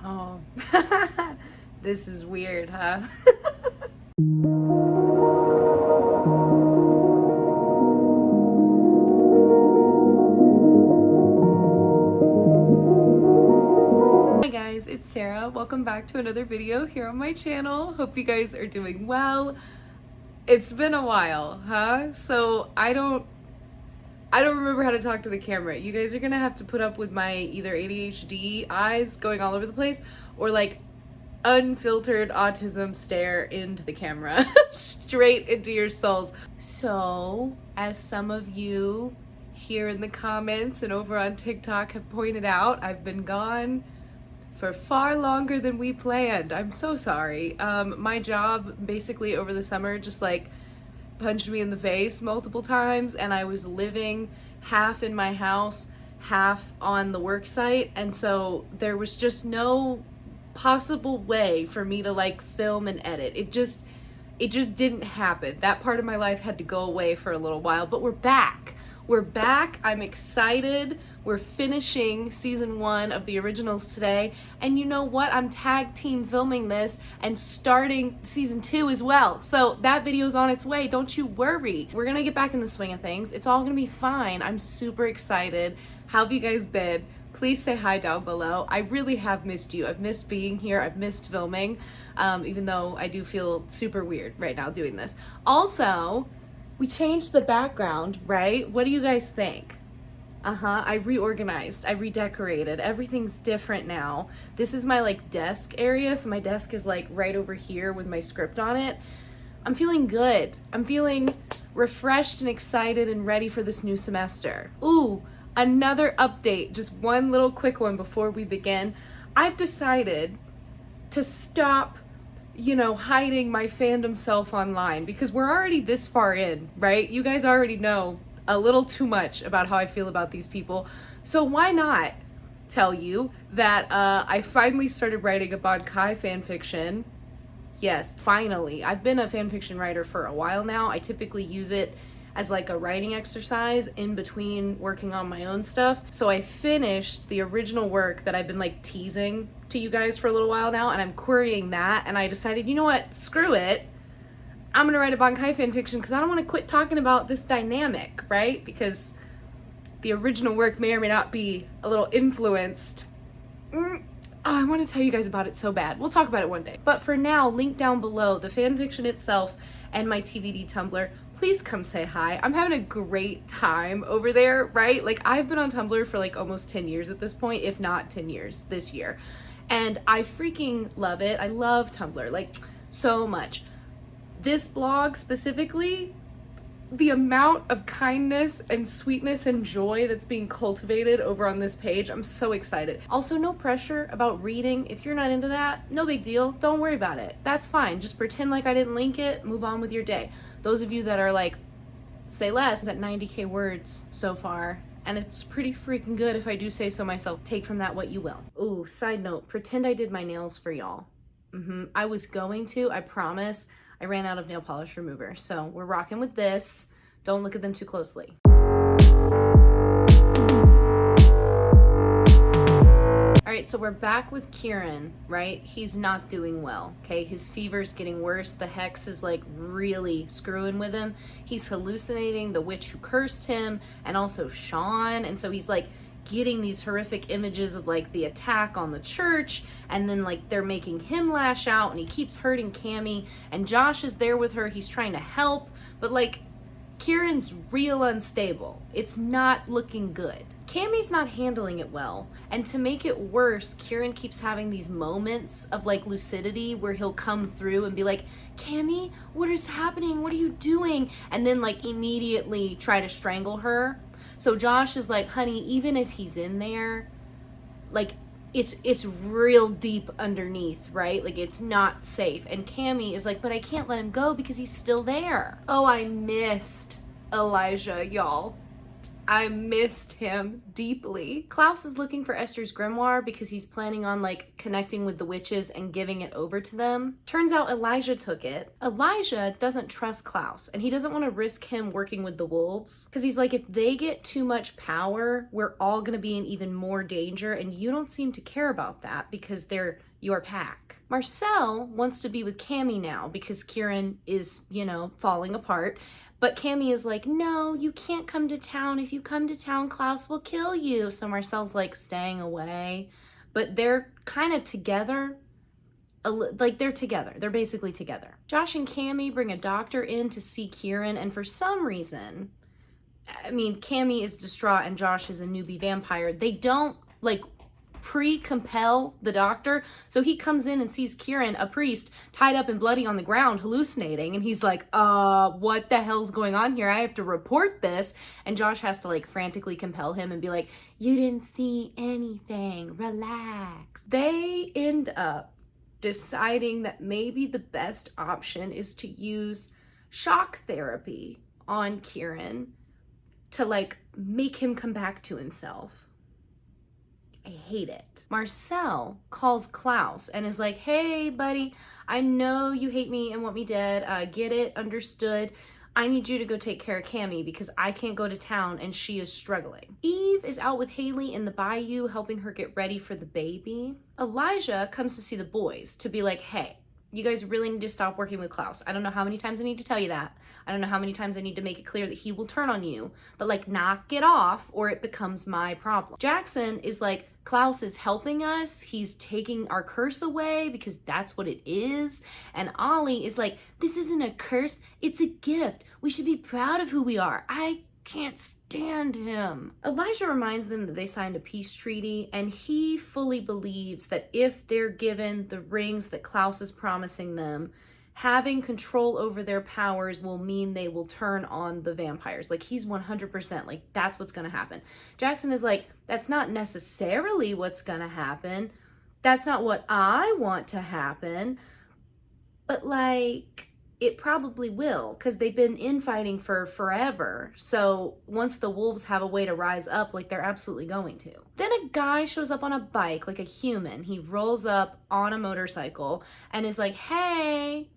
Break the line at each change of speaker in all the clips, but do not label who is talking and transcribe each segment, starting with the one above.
Oh, this is weird, huh? Hi guys, it's Sarah. Welcome back to another video here on my channel. Hope you guys are doing well. It's been a while, huh? So I don't remember how to talk to the camera. You guys are gonna have to put up with my either ADHD eyes going all over the place or like unfiltered autism stare into the camera straight into your souls. So as some of you here in the comments and over on TikTok have pointed out, I've been gone for far longer than we planned. I'm so sorry. My job basically over the summer just like punched me in the face multiple times, and I was living half in my house, half on the work site, and so there was just no possible way for me to like film and edit. It just didn't happen. That part of my life had to go away for a little while, but we're back. We're back. I'm excited. We're finishing season 1 of the originals today. And you know what? I'm tag team filming this and starting season 2 as well. So that video's on its way. Don't you worry. We're gonna get back in the swing of things. It's all gonna be fine. I'm super excited. How have you guys been? Please say hi down below. I really have missed you. I've missed being here. I've missed filming, even though I do feel super weird right now doing this. Also, we changed the background, right? What do you guys think? I reorganized, I redecorated, everything's different now. This is my like desk area, so my desk is like right over here with my script on it. I'm feeling good. I'm feeling refreshed and excited and ready for this new semester. Ooh, another update, just one little quick one before we begin. I've decided to stop hiding my fandom self online because we're already this far in, right? You guys already know a little too much about how I feel about these people. So why not tell you that I finally started writing a Bankai fanfiction. Yes, finally. I've been a fanfiction writer for a while now. I typically use it as like a writing exercise in between working on my own stuff. So I finished the original work that I've been like teasing to you guys for a little while now, and I'm querying that, and I decided, you know what, screw it. I'm gonna write a Bankai fanfiction because I don't want to quit talking about this dynamic, right? Because the original work may or may not be a little influenced. I want to tell you guys about it so bad. We'll talk about it one day. But for now, link down below the fanfiction itself and my TVD Tumblr. Please come say hi. I'm having a great time over there, right? Like, I've been on Tumblr for like almost 10 years at this point, if not 10 years this year. And I freaking love it. I love Tumblr, like, so much. This blog specifically, the amount of kindness and sweetness and joy that's being cultivated over on this page, I'm so excited. Also, no pressure about reading. If you're not into that, no big deal. Don't worry about it. That's fine. Just pretend like I didn't link it, move on with your day. Those of you that are like, say less, at 90K words so far, and it's pretty freaking good if I do say so myself, take from that what you will. Ooh, side note, pretend I did my nails for y'all. I was going to, I promise. I ran out of nail polish remover, so we're rocking with this. Don't look at them too closely. All right, so we're back with Kieran, right? He's not doing well, okay? His fever's getting worse. The hex is like really screwing with him. He's hallucinating the witch who cursed him and also Sean. And so he's like getting these horrific images of like the attack on the church, and then like they're making him lash out, and he keeps hurting Cammy, and Josh is there with her. He's trying to help, but like Kieran's real unstable. It's not looking good. Cammy's not handling it well, and to make it worse, Kieran keeps having these moments of like lucidity where he'll come through and be like, Cammy, what is happening? What are you doing? And then like immediately try to strangle her. So Josh is like, honey, even if he's in there, like it's real deep underneath, right? Like it's not safe. And Cammy is like, but I can't let him go because he's still there. Oh, I missed Elijah, y'all. I missed him deeply. Klaus is looking for Esther's grimoire because he's planning on like connecting with the witches and giving it over to them. Turns out Elijah took it. Elijah doesn't trust Klaus and he doesn't want to risk him working with the wolves because he's like, if they get too much power, we're all going to be in even more danger, and you don't seem to care about that because they're your pack. Marcel wants to be with Cammy now because Kieran is, you know, falling apart. But Cammy is like, no, you can't come to town. If you come to town, Klaus will kill you. So Marcel's like staying away. But they're kind of together. Like they're together. They're basically together. Josh and Cammy bring a doctor in to see Kieran. And for some reason, I mean, Cammy is distraught and Josh is a newbie vampire. They don't like pre-compel the doctor, so he comes in and sees Kieran, a priest, tied up and bloody on the ground hallucinating, and he's like, what the hell's going on here? I have to report this. And Josh has to like frantically compel him and be like, you didn't see anything, relax. They end up deciding that maybe the best option is to use shock therapy on Kieran to like make him come back to himself. I hate it. Marcel calls Klaus and is like, hey buddy, I know you hate me and want me dead. Get it, understood. I need you to go take care of Cammy because I can't go to town and she is struggling. Eve is out with Haley in the Bayou helping her get ready for the baby. Elijah comes to see the boys to be like, hey, you guys really need to stop working with Klaus. I don't know how many times I need to tell you that. I don't know how many times I need to make it clear that he will turn on you, but like knock it off or it becomes my problem. Jackson is like, Klaus is helping us. He's taking our curse away because that's what it is. And Ollie is like, this isn't a curse. It's a gift. We should be proud of who we are. I can't stand him. Elijah reminds them that they signed a peace treaty, and he fully believes that if they're given the rings that Klaus is promising them, having control over their powers will mean they will turn on the vampires. Like, he's 100% like, that's what's gonna happen. Jackson is like, that's not necessarily what's gonna happen. That's not what I want to happen. But like, it probably will, because they've been infighting for forever. So once the wolves have a way to rise up, like they're absolutely going to. Then a guy shows up on a bike, like a human. He rolls up on a motorcycle and is like, hey,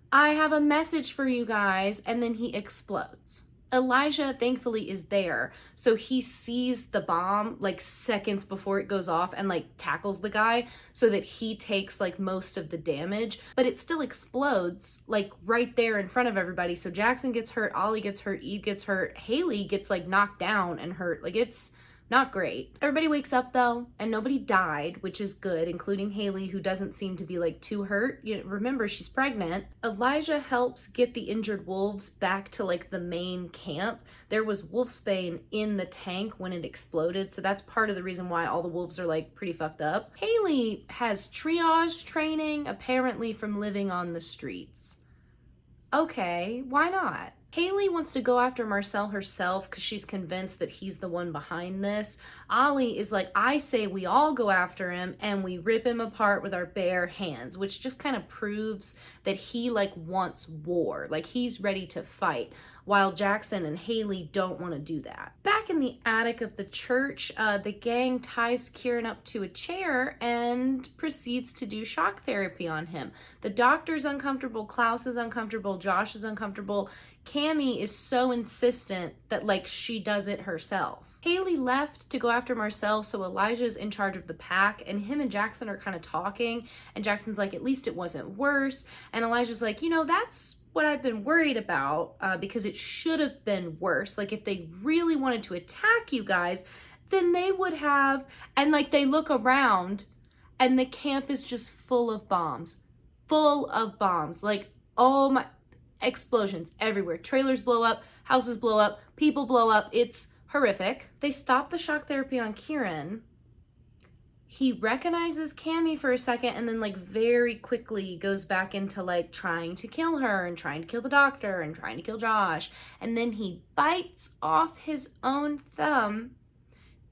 I have a message for you guys, and then he explodes. Elijah thankfully is there, so he sees the bomb like seconds before it goes off and like tackles the guy so that he takes like most of the damage, but it still explodes like right there in front of everybody. So Jackson gets hurt, Ollie gets hurt, Eve gets hurt, Haley gets like knocked down and hurt. Like, it's not great. Everybody wakes up though, and nobody died, which is good, including Haley, who doesn't seem to be like too hurt. You know, remember, she's pregnant. Elijah helps get the injured wolves back to like the main camp. There was wolfsbane in the tank when it exploded, so that's part of the reason why all the wolves are like pretty fucked up. Haley has triage training, apparently from living on the streets. Okay, why not? Haley wants to go after Marcel herself because she's convinced that he's the one behind this. Ollie is like, I say we all go after him and we rip him apart with our bare hands, which just kind of proves that he like wants war, like he's ready to fight, while Jackson and Haley don't want to do that. Back in the attic of the church, the gang ties Kieran up to a chair and proceeds to do shock therapy on him. The doctor's uncomfortable, Klaus is uncomfortable, Josh is uncomfortable. Cammy is so insistent that like she does it herself. Haley left to go after Marcel, so Elijah's in charge of the pack, and him and Jackson are kind of talking, and Jackson's like, at least it wasn't worse, and Elijah's like, you know, that's what I've been worried about, because it should have been worse. Like, if they really wanted to attack you guys, then they would have. And like, they look around and the camp is just full of bombs, like, oh my, explosions everywhere. Trailers blow up, houses blow up, people blow up. It's horrific. They stop the shock therapy on Kieran. He recognizes Cammy for a second and then like very quickly goes back into like trying to kill her and trying to kill the doctor and trying to kill Josh. And then he bites off his own thumb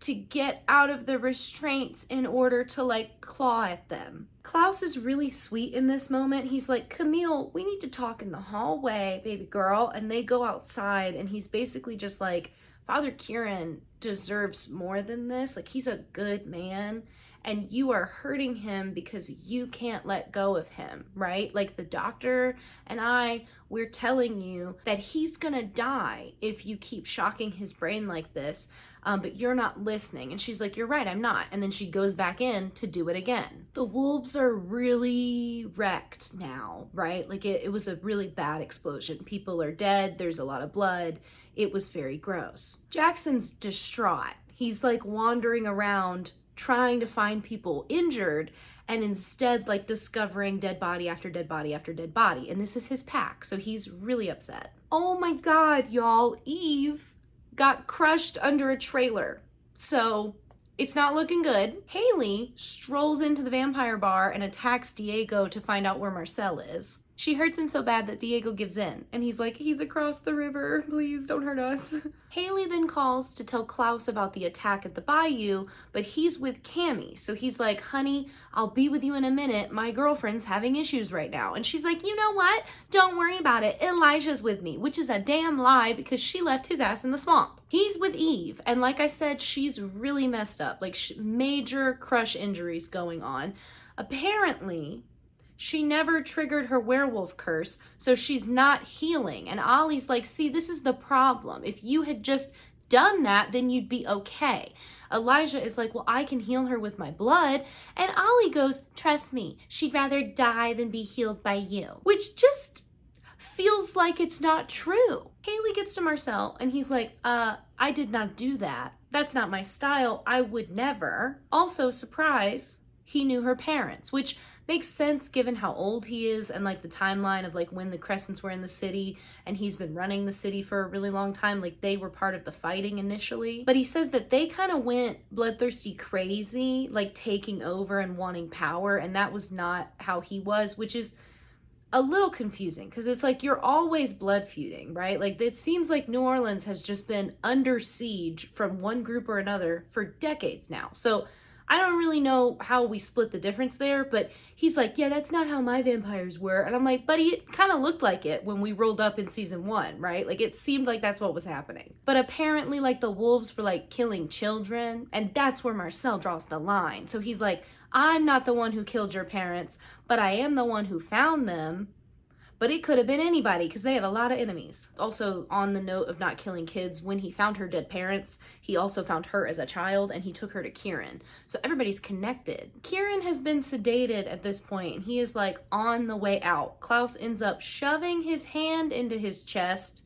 to get out of the restraints in order to like claw at them. Klaus is really sweet in this moment. He's like, Camille, we need to talk in the hallway, baby girl. And they go outside and he's basically just like Father Kieran deserves more than this. Like, he's a good man, and you are hurting him because you can't let go of him, right? Like, the doctor and we're telling you that he's gonna die if you keep shocking his brain like this, but you're not listening. And she's like, you're right, I'm not. And then she goes back in to do it again. The wolves are really wrecked now, right? Like, it was a really bad explosion. People are dead, there's a lot of blood. It was very gross. Jackson's distraught. He's like wandering around trying to find people injured, and instead like discovering dead body after dead body after dead body. And this is his pack, so he's really upset. Oh my God, y'all, Eve got crushed under a trailer. So it's not looking good. Haley strolls into the vampire bar and attacks Diego to find out where Marcel is. She hurts him so bad that Diego gives in, and he's like, he's across the river, please don't hurt us. Haley then calls to tell Klaus about the attack at the Bayou, but he's with Cammy, so he's like, honey, I'll be with you in a minute, my girlfriend's having issues right now. And she's like, you know what, don't worry about it, Elijah's with me, which is a damn lie because she left his ass in the swamp. He's with Eve, and like I said, she's really messed up, like major crush injuries going on. Apparently, she never triggered her werewolf curse, so she's not healing. And Ollie's like, see, this is the problem. If you had just done that, then you'd be okay. Elijah is like, well, I can heal her with my blood. And Ollie goes, trust me, she'd rather die than be healed by you. Which just feels like it's not true. Haley gets to Marcel, and he's like, I did not do that. That's not my style. I would never. Also, surprise, he knew her parents, which makes sense given how old he is and like the timeline of like when the Crescents were in the city, and he's been running the city for a really long time. Like, they were part of the fighting initially, but he says that they kind of went bloodthirsty crazy, like taking over and wanting power, and that was not how he was, which is a little confusing because it's like you're always blood feuding, right? Like, it seems like New Orleans has just been under siege from one group or another for decades now. So I don't really know how we split the difference there, but he's like, yeah, that's not how my vampires were. And I'm like, buddy, it kind of looked like it when we rolled up in season 1, right? Like, it seemed like that's what was happening. But apparently, like, the wolves were like killing children, and that's where Marcel draws the line. So he's like, I'm not the one who killed your parents, but I am the one who found them. But it could have been anybody because they had a lot of enemies. Also, on the note of not killing kids, when he found her dead parents, he also found her as a child, and he took her to Kieran. So everybody's connected. Kieran has been sedated at this point, and he is like on the way out. Klaus ends up shoving his hand into his chest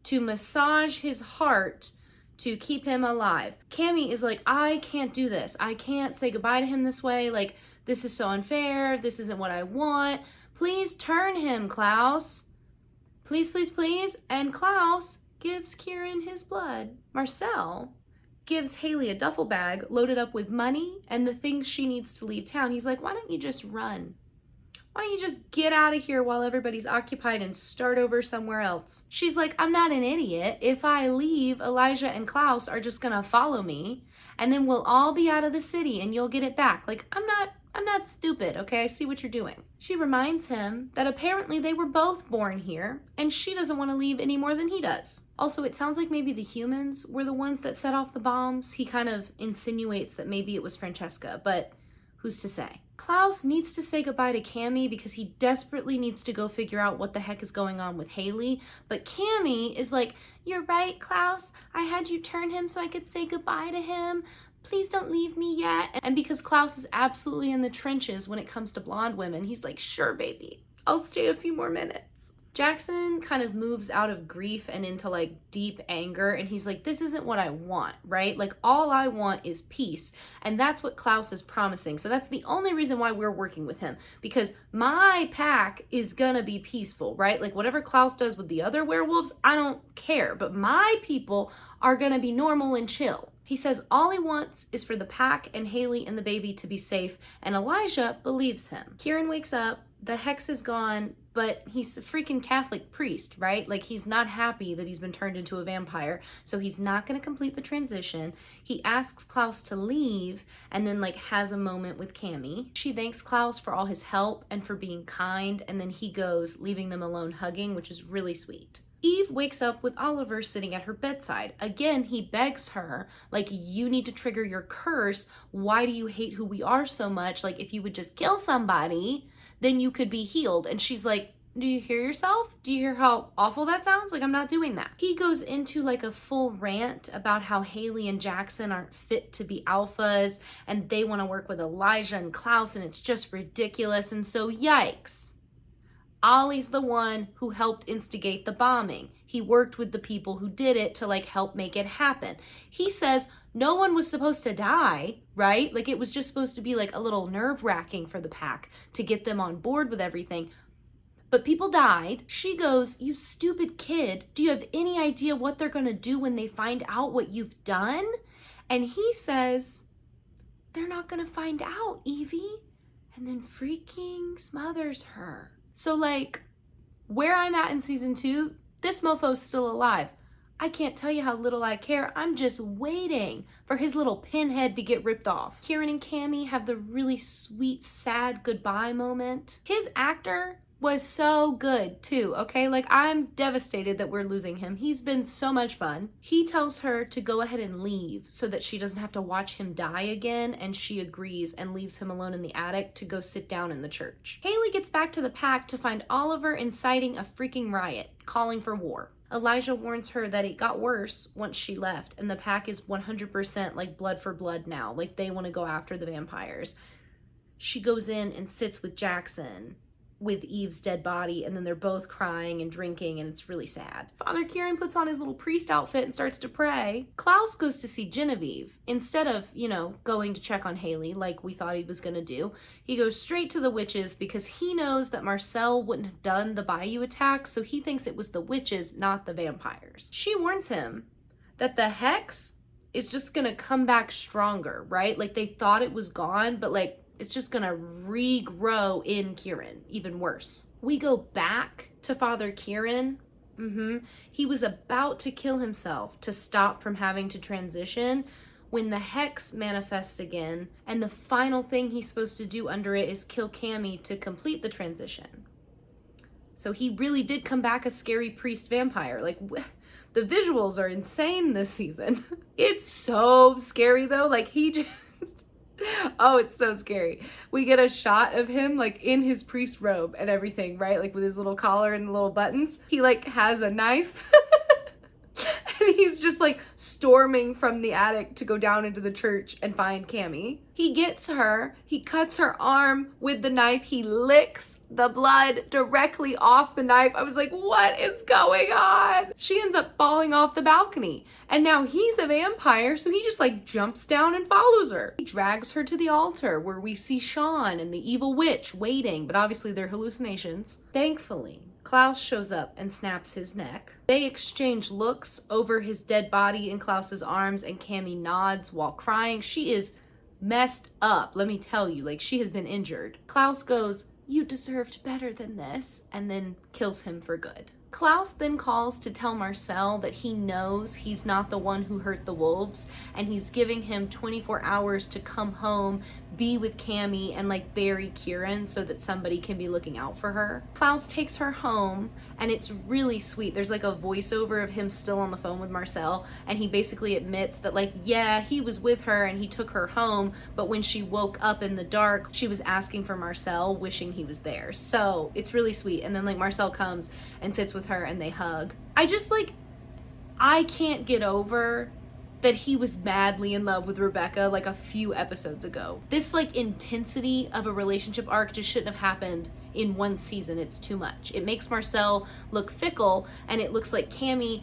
to massage his heart to keep him alive. Cammy is like, I can't do this. I can't say goodbye to him this way. Like, this is so unfair. This isn't what I want. Please turn him, Klaus. Please, please, please. And Klaus gives Kieran his blood. Marcel gives Haley a duffel bag loaded up with money and the things she needs to leave town. He's like, why don't you just run? Why don't you just get out of here while everybody's occupied and start over somewhere else? She's like, I'm not an idiot. If I leave, Elijah and Klaus are just gonna follow me, and then we'll all be out of the city and you'll get it back. Like, I'm not stupid, okay? I see what you're doing. She reminds him that apparently they were both born here, and she doesn't want to leave any more than he does. Also, it sounds like maybe the humans were the ones that set off the bombs. He kind of insinuates that maybe it was Francesca, but who's to say? Klaus needs to say goodbye to Cammy because he desperately needs to go figure out what the heck is going on with Haley. But Cammy is like, you're right, Klaus. I had you turn him so I could say goodbye to him. Please don't leave me yet. And because Klaus is absolutely in the trenches when it comes to blonde women, he's like, sure, baby, I'll stay a few more minutes. Jackson kind of moves out of grief and into like deep anger, and he's like, this isn't what I want, right? Like, all I want is peace, and that's what Klaus is promising. So that's the only reason why we're working with him, because my pack is gonna be peaceful, right? Like, whatever Klaus does with the other werewolves, I don't care, but my people are gonna be normal and chill. He says all he wants is for the pack and Haley and the baby to be safe, and Elijah believes him. Kieran wakes up, the hex is gone, but he's a freaking Catholic priest, right? Like, he's not happy that he's been turned into a vampire, so he's not gonna complete the transition. He asks Klaus to leave, and then like has a moment with Cammy. She thanks Klaus for all his help and for being kind, and then he goes, leaving them alone hugging, which is really sweet. Eve wakes up with Oliver sitting at her bedside. Again, he begs her, like, you need to trigger your curse. Why do you hate who we are so much? Like, if you would just kill somebody, then you could be healed. And she's like, do you hear yourself? Do you hear how awful that sounds? Like, I'm not doing that. He goes into like a full rant about how Haley and Jackson aren't fit to be alphas and they want to work with Elijah and Klaus and it's just ridiculous. And so, yikes. Ollie's the one who helped instigate the bombing. He worked with the people who did it to like help make it happen. He says no one was supposed to die, right? Like it was just supposed to be like a little nerve-wracking for the pack to get them on board with everything. But people died. She goes, you stupid kid, do you have any idea what they're gonna do when they find out what you've done? And he says, they're not gonna find out, Evie. And then freaking smothers her. So like, where I'm at in season 2, this mofo's still alive. I can't tell you how little I care. I'm just waiting for his little pinhead to get ripped off. Kieran and Cammy have the really sweet, sad goodbye moment. His actor was so good too, okay? Like, I'm devastated that we're losing him. He's been so much fun. He tells her to go ahead and leave so that she doesn't have to watch him die again, and she agrees and leaves him alone in the attic to go sit down in the church. Haley gets back to the pack to find Oliver inciting a freaking riot, calling for war. Elijah warns her that it got worse once she left, and the pack is 100% like blood for blood now. Like, they want to go after the vampires. She goes in and sits with Jackson with Eve's dead body, and then they're both crying and drinking, and it's really sad. Father Kieran puts on his little priest outfit and starts to pray. Klaus goes to see Genevieve. Instead of, you know, going to check on Haley like we thought he was gonna do, he goes straight to the witches because he knows that Marcel wouldn't have done the Bayou attack, so he thinks it was the witches, not the vampires. She warns him that the hex is just gonna come back stronger, right? Like, they thought it was gone, but like, it's just gonna regrow in Kieran, even worse. We go back to Father Kieran. He was about to kill himself to stop from having to transition when the hex manifests again, and the final thing he's supposed to do under it is kill Cammy to complete the transition. So he really did come back a scary priest vampire. Like, the visuals are insane this season. It's so scary though. Like, he just, oh, it's so scary. We get a shot of him like in his priest robe and everything, right? Like with his little collar and the little buttons. He like has a knife and he's just like storming from the attic to go down into the church and find Cammy. He gets her, he cuts her arm with the knife, he licks the blood directly off the knife. I was like, what is going on? She ends up falling off the balcony. And now he's a vampire, so he just like jumps down and follows her. He drags her to the altar where we see Sean and the evil witch waiting, but obviously they're hallucinations. Thankfully, Klaus shows up and snaps his neck. They exchange looks over his dead body in Klaus's arms, and Cammy nods while crying. She is messed up, let me tell you. Like, she has been injured. Klaus goes, you deserved better than this, and then kills him for good. Klaus then calls to tell Marcel that he knows he's not the one who hurt the wolves, and he's giving him 24 hours to come home, be with Cammy, and like bury Kieran so that somebody can be looking out for her. Klaus takes her home, and it's really sweet. There's like a voiceover of him still on the phone with Marcel, and he basically admits that like, yeah, he was with her and he took her home, but when she woke up in the dark, she was asking for Marcel, wishing he was there. So it's really sweet. And then like Marcel comes and sits with her and they hug. I can't get over that he was madly in love with Rebecca like a few episodes ago. This like intensity of a relationship arc just shouldn't have happened in one season. It's too much. It makes Marcel look fickle, and it looks like Cammy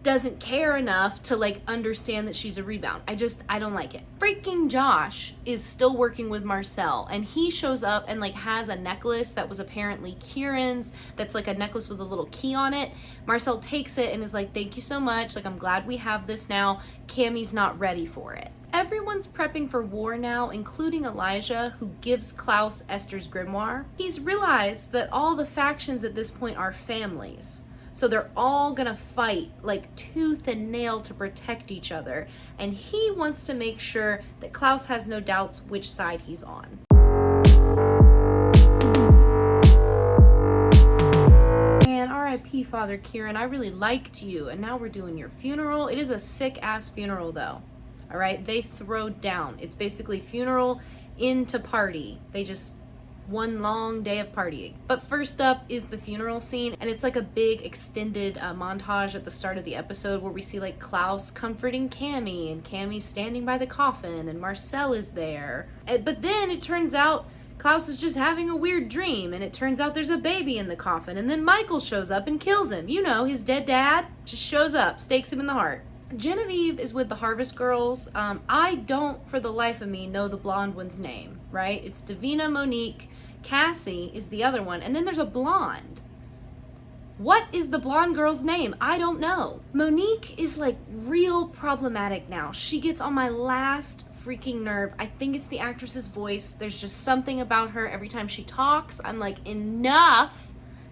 doesn't care enough to like understand that she's a rebound. I don't like it. Freaking Josh is still working with Marcel, and he shows up and like has a necklace that was apparently Kieran's, that's like a necklace with a little key on it. Marcel takes it and is like, thank you so much, like I'm glad we have this now. Cammy's not ready for it. Everyone's prepping for war now, including Elijah, who gives Klaus Esther's grimoire. He's realized that all the factions at this point are families. So they're all gonna fight like tooth and nail to protect each other. And he wants to make sure that Klaus has no doubts which side he's on. Man, RIP R.I.P. Father Kieran, I really liked you, and now we're doing your funeral. It is a sick-ass funeral, though. All right? They throw down. It's basically funeral into party. They just... one long day of partying. But first up is the funeral scene, and it's like a big extended montage at the start of the episode where we see like Klaus comforting Cammy, and Cammy's standing by the coffin, and Marcel is there. But then it turns out Klaus is just having a weird dream, and it turns out there's a baby in the coffin, and then Michael shows up and kills him. You know, his dead dad just shows up, stakes him in the heart. Genevieve is with the Harvest Girls. I don't, for the life of me, know the blonde one's name, right? It's Davina, Monique, Cassie is the other one, and then there's a blonde. What is the blonde girl's name? I don't know. Monique is like real problematic now. She gets on my last freaking nerve. I think it's the actress's voice. There's just something about her. Every time she talks, I'm like, enough.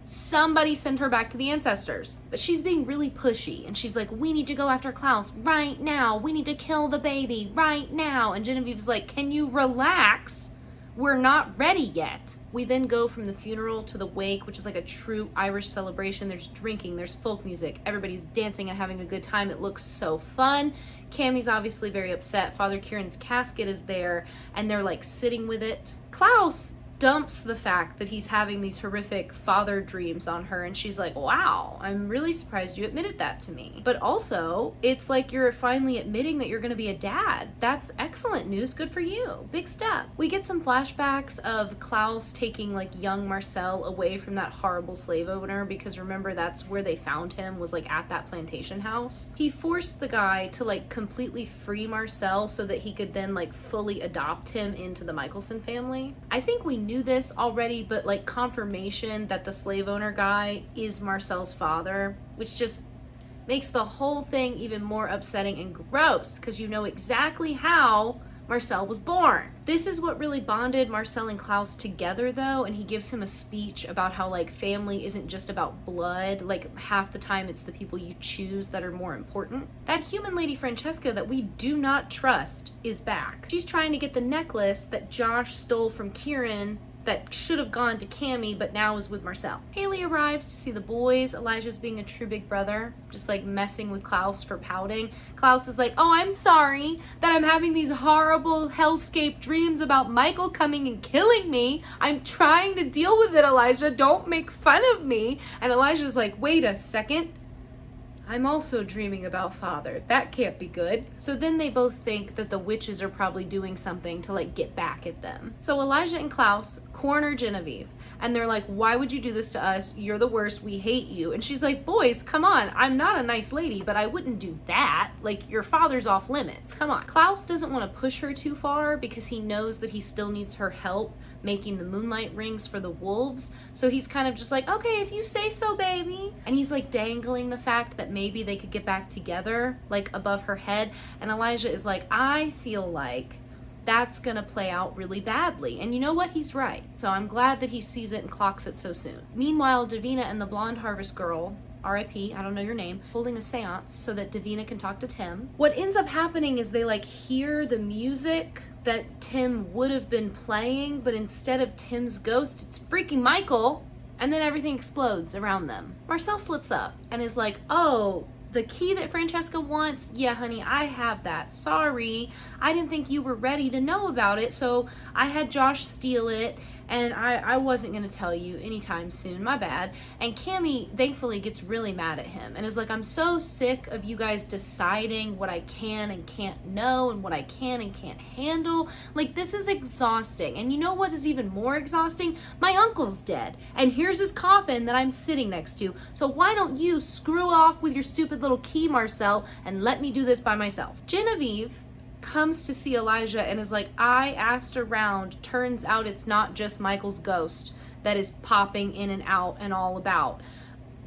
Somebody send her back to the ancestors. But she's being really pushy, and she's like, we need to go after Klaus right now. We need to kill the baby right now. And Genevieve's like, can you relax? We're not ready yet. We then go from the funeral to the wake, which is like a true Irish celebration. There's drinking, there's folk music, everybody's dancing and having a good time. It looks so fun. Cammy's obviously very upset. Father Kieran's casket is there, and they're like sitting with it. Klaus dumps the fact that he's having these horrific father dreams on her, and she's like, wow, I'm really surprised you admitted that to me. But also, it's like you're finally admitting that you're gonna be a dad. That's excellent news, good for you, big step. We get some flashbacks of Klaus taking like young Marcel away from that horrible slave owner, because remember, that's where they found him, was like at that plantation house. He forced the guy to like completely free Marcel so that he could then like fully adopt him into the Michelson family. I think we knew this already, but like confirmation that the slave owner guy is Marcel's father, which just makes the whole thing even more upsetting and gross, because you know exactly how Marcel was born. This is what really bonded Marcel and Klaus together though, and he gives him a speech about how like family isn't just about blood, like half the time it's the people you choose that are more important. That human lady Francesca that we do not trust is back. She's trying to get the necklace that Josh stole from Kieran that should have gone to Cammy but now is with Marcel. Haley arrives to see the boys. Elijah's being a true big brother, just like messing with Klaus for pouting. Klaus is like, oh, I'm sorry that I'm having these horrible hellscape dreams about Michael coming and killing me. I'm trying to deal with it, Elijah. Don't make fun of me. And Elijah's like, wait a second. I'm also dreaming about father. That can't be good. So then they both think that the witches are probably doing something to like get back at them. So Elijah and Klaus corner Genevieve, and they're like, why would you do this to us? You're the worst. We hate you. And she's like, boys, come on. I'm not a nice lady, but I wouldn't do that. Like, your father's off limits. Come on. Klaus doesn't want to push her too far because he knows that he still needs her help making the moonlight rings for the wolves. So he's kind of just like, okay, if you say so, baby. And he's like dangling the fact that maybe they could get back together, like above her head. And Elijah is like, I feel like that's gonna play out really badly. And you know what? He's right. So I'm glad that he sees it and clocks it so soon. Meanwhile, Davina and the blonde harvest girl, R.I.P., I don't know your name, holding a seance so that Davina can talk to Tim. What ends up happening is they like hear the music that Tim would have been playing, but instead of Tim's ghost, it's freaking Michael. And then everything explodes around them. Marcel slips up and is like, oh, the key that Francesca wants? Yeah, honey, I have that. Sorry, I didn't think you were ready to know about it, so I had Josh steal it, and I wasn't gonna tell you anytime soon, my bad. And Cammy thankfully gets really mad at him and is like, I'm so sick of you guys deciding what I can and can't know and what I can and can't handle. Like, this is exhausting. And you know what is even more exhausting? My uncle's dead, and here's his coffin that I'm sitting next to. So why don't you screw off with your stupid little key, Marcel, and let me do this by myself? Genevieve comes to see Elijah and is like, I asked around, turns out it's not just Michael's ghost that is popping in and out and all about.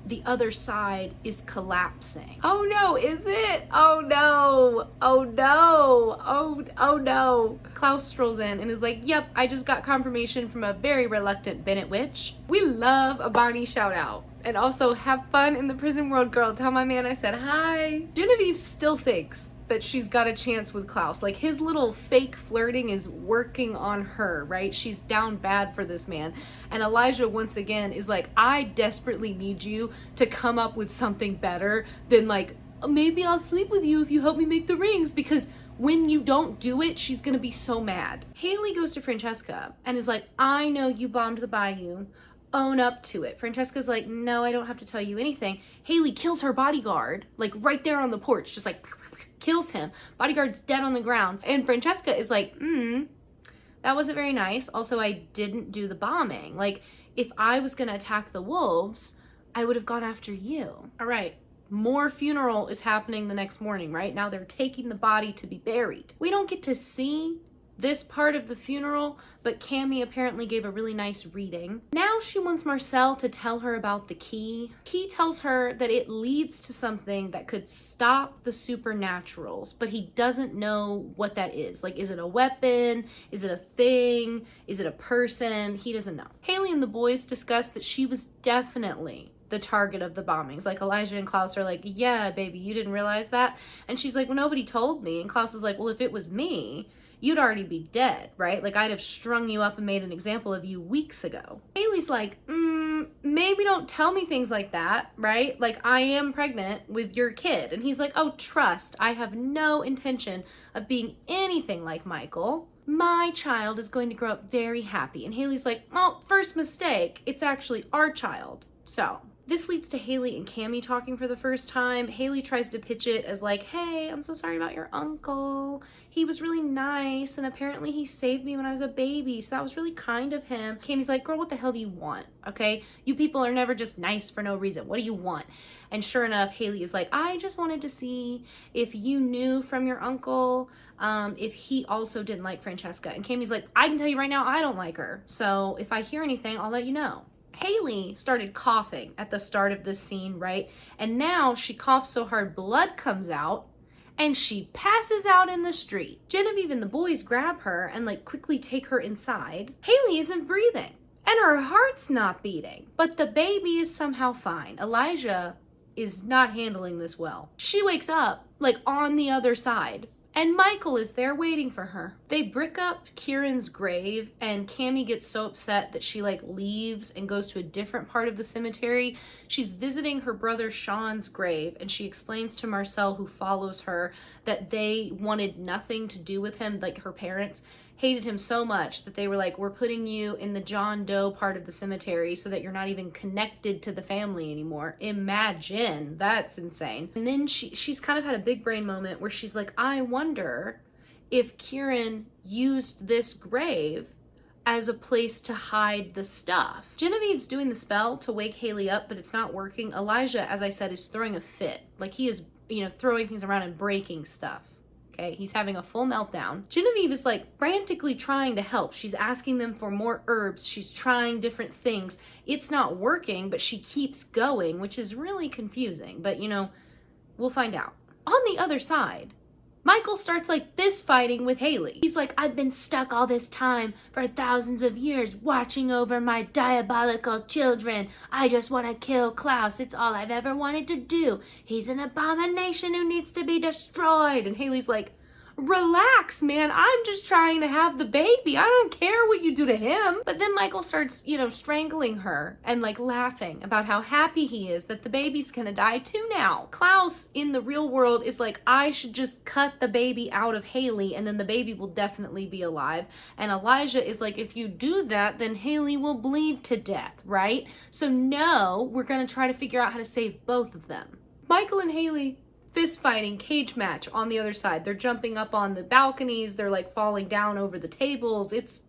The other side is collapsing. Oh no, is it? Oh no, oh no, oh no. Klaus strolls in and is like, yep, I just got confirmation from a very reluctant Bennett witch. We love a Barney shout out. And also, have fun in the prison world, girl. Tell my man I said hi. Genevieve still thinks that she's got a chance with Klaus. Like, his little fake flirting is working on her, right? She's down bad for this man. And Elijah, once again, is like, I desperately need you to come up with something better than like, maybe I'll sleep with you if you help me make the rings, because when you don't do it, she's gonna be so mad. Haley goes to Francesca and is like, I know you bombed the Bayou. Own up to it. Francesca's like, no, I don't have to tell you anything. Haley kills her bodyguard, like right there on the porch, just like kills him. Bodyguard's dead on the ground. And Francesca is like, that wasn't very nice. Also, I didn't do the bombing. Like, if I was gonna attack the wolves, I would have gone after you. All right. More funeral is happening the next morning, right? Now they're taking the body to be buried. We don't get to see this part of the funeral, but Cami apparently gave a really nice reading. Now she wants Marcel to tell her about the key. He tells her that it leads to something that could stop the supernaturals, but he doesn't know what that is. Like, is it a weapon? Is it a thing? Is it a person? He doesn't know. Haley and the boys discuss that she was definitely the target of the bombings. Like, Elijah and Klaus are like, yeah, baby, you didn't realize that? And she's like, well, nobody told me. And Klaus is like, well, if it was me, you'd already be dead, right? Like, I'd have strung you up and made an example of you weeks ago. Haley's like, maybe don't tell me things like that, right? Like, I am pregnant with your kid. And he's like, oh, trust, I have no intention of being anything like Michael. My child is going to grow up very happy. And Haley's like, well, first mistake, it's actually our child. So this leads to Haley and Cami talking for the first time. Haley tries to pitch it as like, hey, I'm so sorry about your uncle. He was really nice, and apparently he saved me when I was a baby, so that was really kind of him. Cami's like, girl, what the hell do you want, okay? You people are never just nice for no reason. What do you want? And sure enough, Haley is like, I just wanted to see if you knew from your uncle, if he also didn't like Francesca. And Cami's like, I can tell you right now, I don't like her. So if I hear anything, I'll let you know. Haley started coughing at the start of this scene, right? And now she coughs so hard blood comes out and she passes out in the street. Genevieve and the boys grab her and like quickly take her inside. Haley isn't breathing and her heart's not beating, but the baby is somehow fine. Elijah is not handling this well. She wakes up like on the other side, and Michael is there waiting for her. They brick up Kieran's grave, and Cami gets so upset that she like leaves and goes to a different part of the cemetery. She's visiting her brother Sean's grave, and she explains to Marcel, who follows her, that they wanted nothing to do with him. Like, her parents hated him so much that they were like, we're putting you in the John Doe part of the cemetery so that you're not even connected to the family anymore. Imagine, that's insane. And then she's kind of had a big brain moment where she's like, I wonder if Kieran used this grave as a place to hide the stuff. Genevieve's doing the spell to wake Haley up, but it's not working. Elijah, as I said, is throwing a fit. Like, he is, throwing things around and breaking stuff. Okay, he's having a full meltdown. Genevieve is like frantically trying to help. She's asking them for more herbs. She's trying different things. It's not working, but she keeps going, which is really confusing. But, we'll find out. On the other side, Michael starts like fist fighting with Haley. He's like, I've been stuck all this time for thousands of years watching over my diabolical children. I just want to kill Klaus. It's all I've ever wanted to do. He's an abomination who needs to be destroyed. And Haley's like, relax, man. I'm just trying to have the baby. I don't care what you do to him. But then Michael starts, strangling her and like laughing about how happy he is that the baby's gonna die too now. Klaus in the real world is like, I should just cut the baby out of Haley and then the baby will definitely be alive. And Elijah is like, if you do that, then Haley will bleed to death, right? So no, we're gonna try to figure out how to save both of them. Michael and Haley fist fighting cage match on the other side. They're jumping up on the balconies. They're like falling down over the tables. It's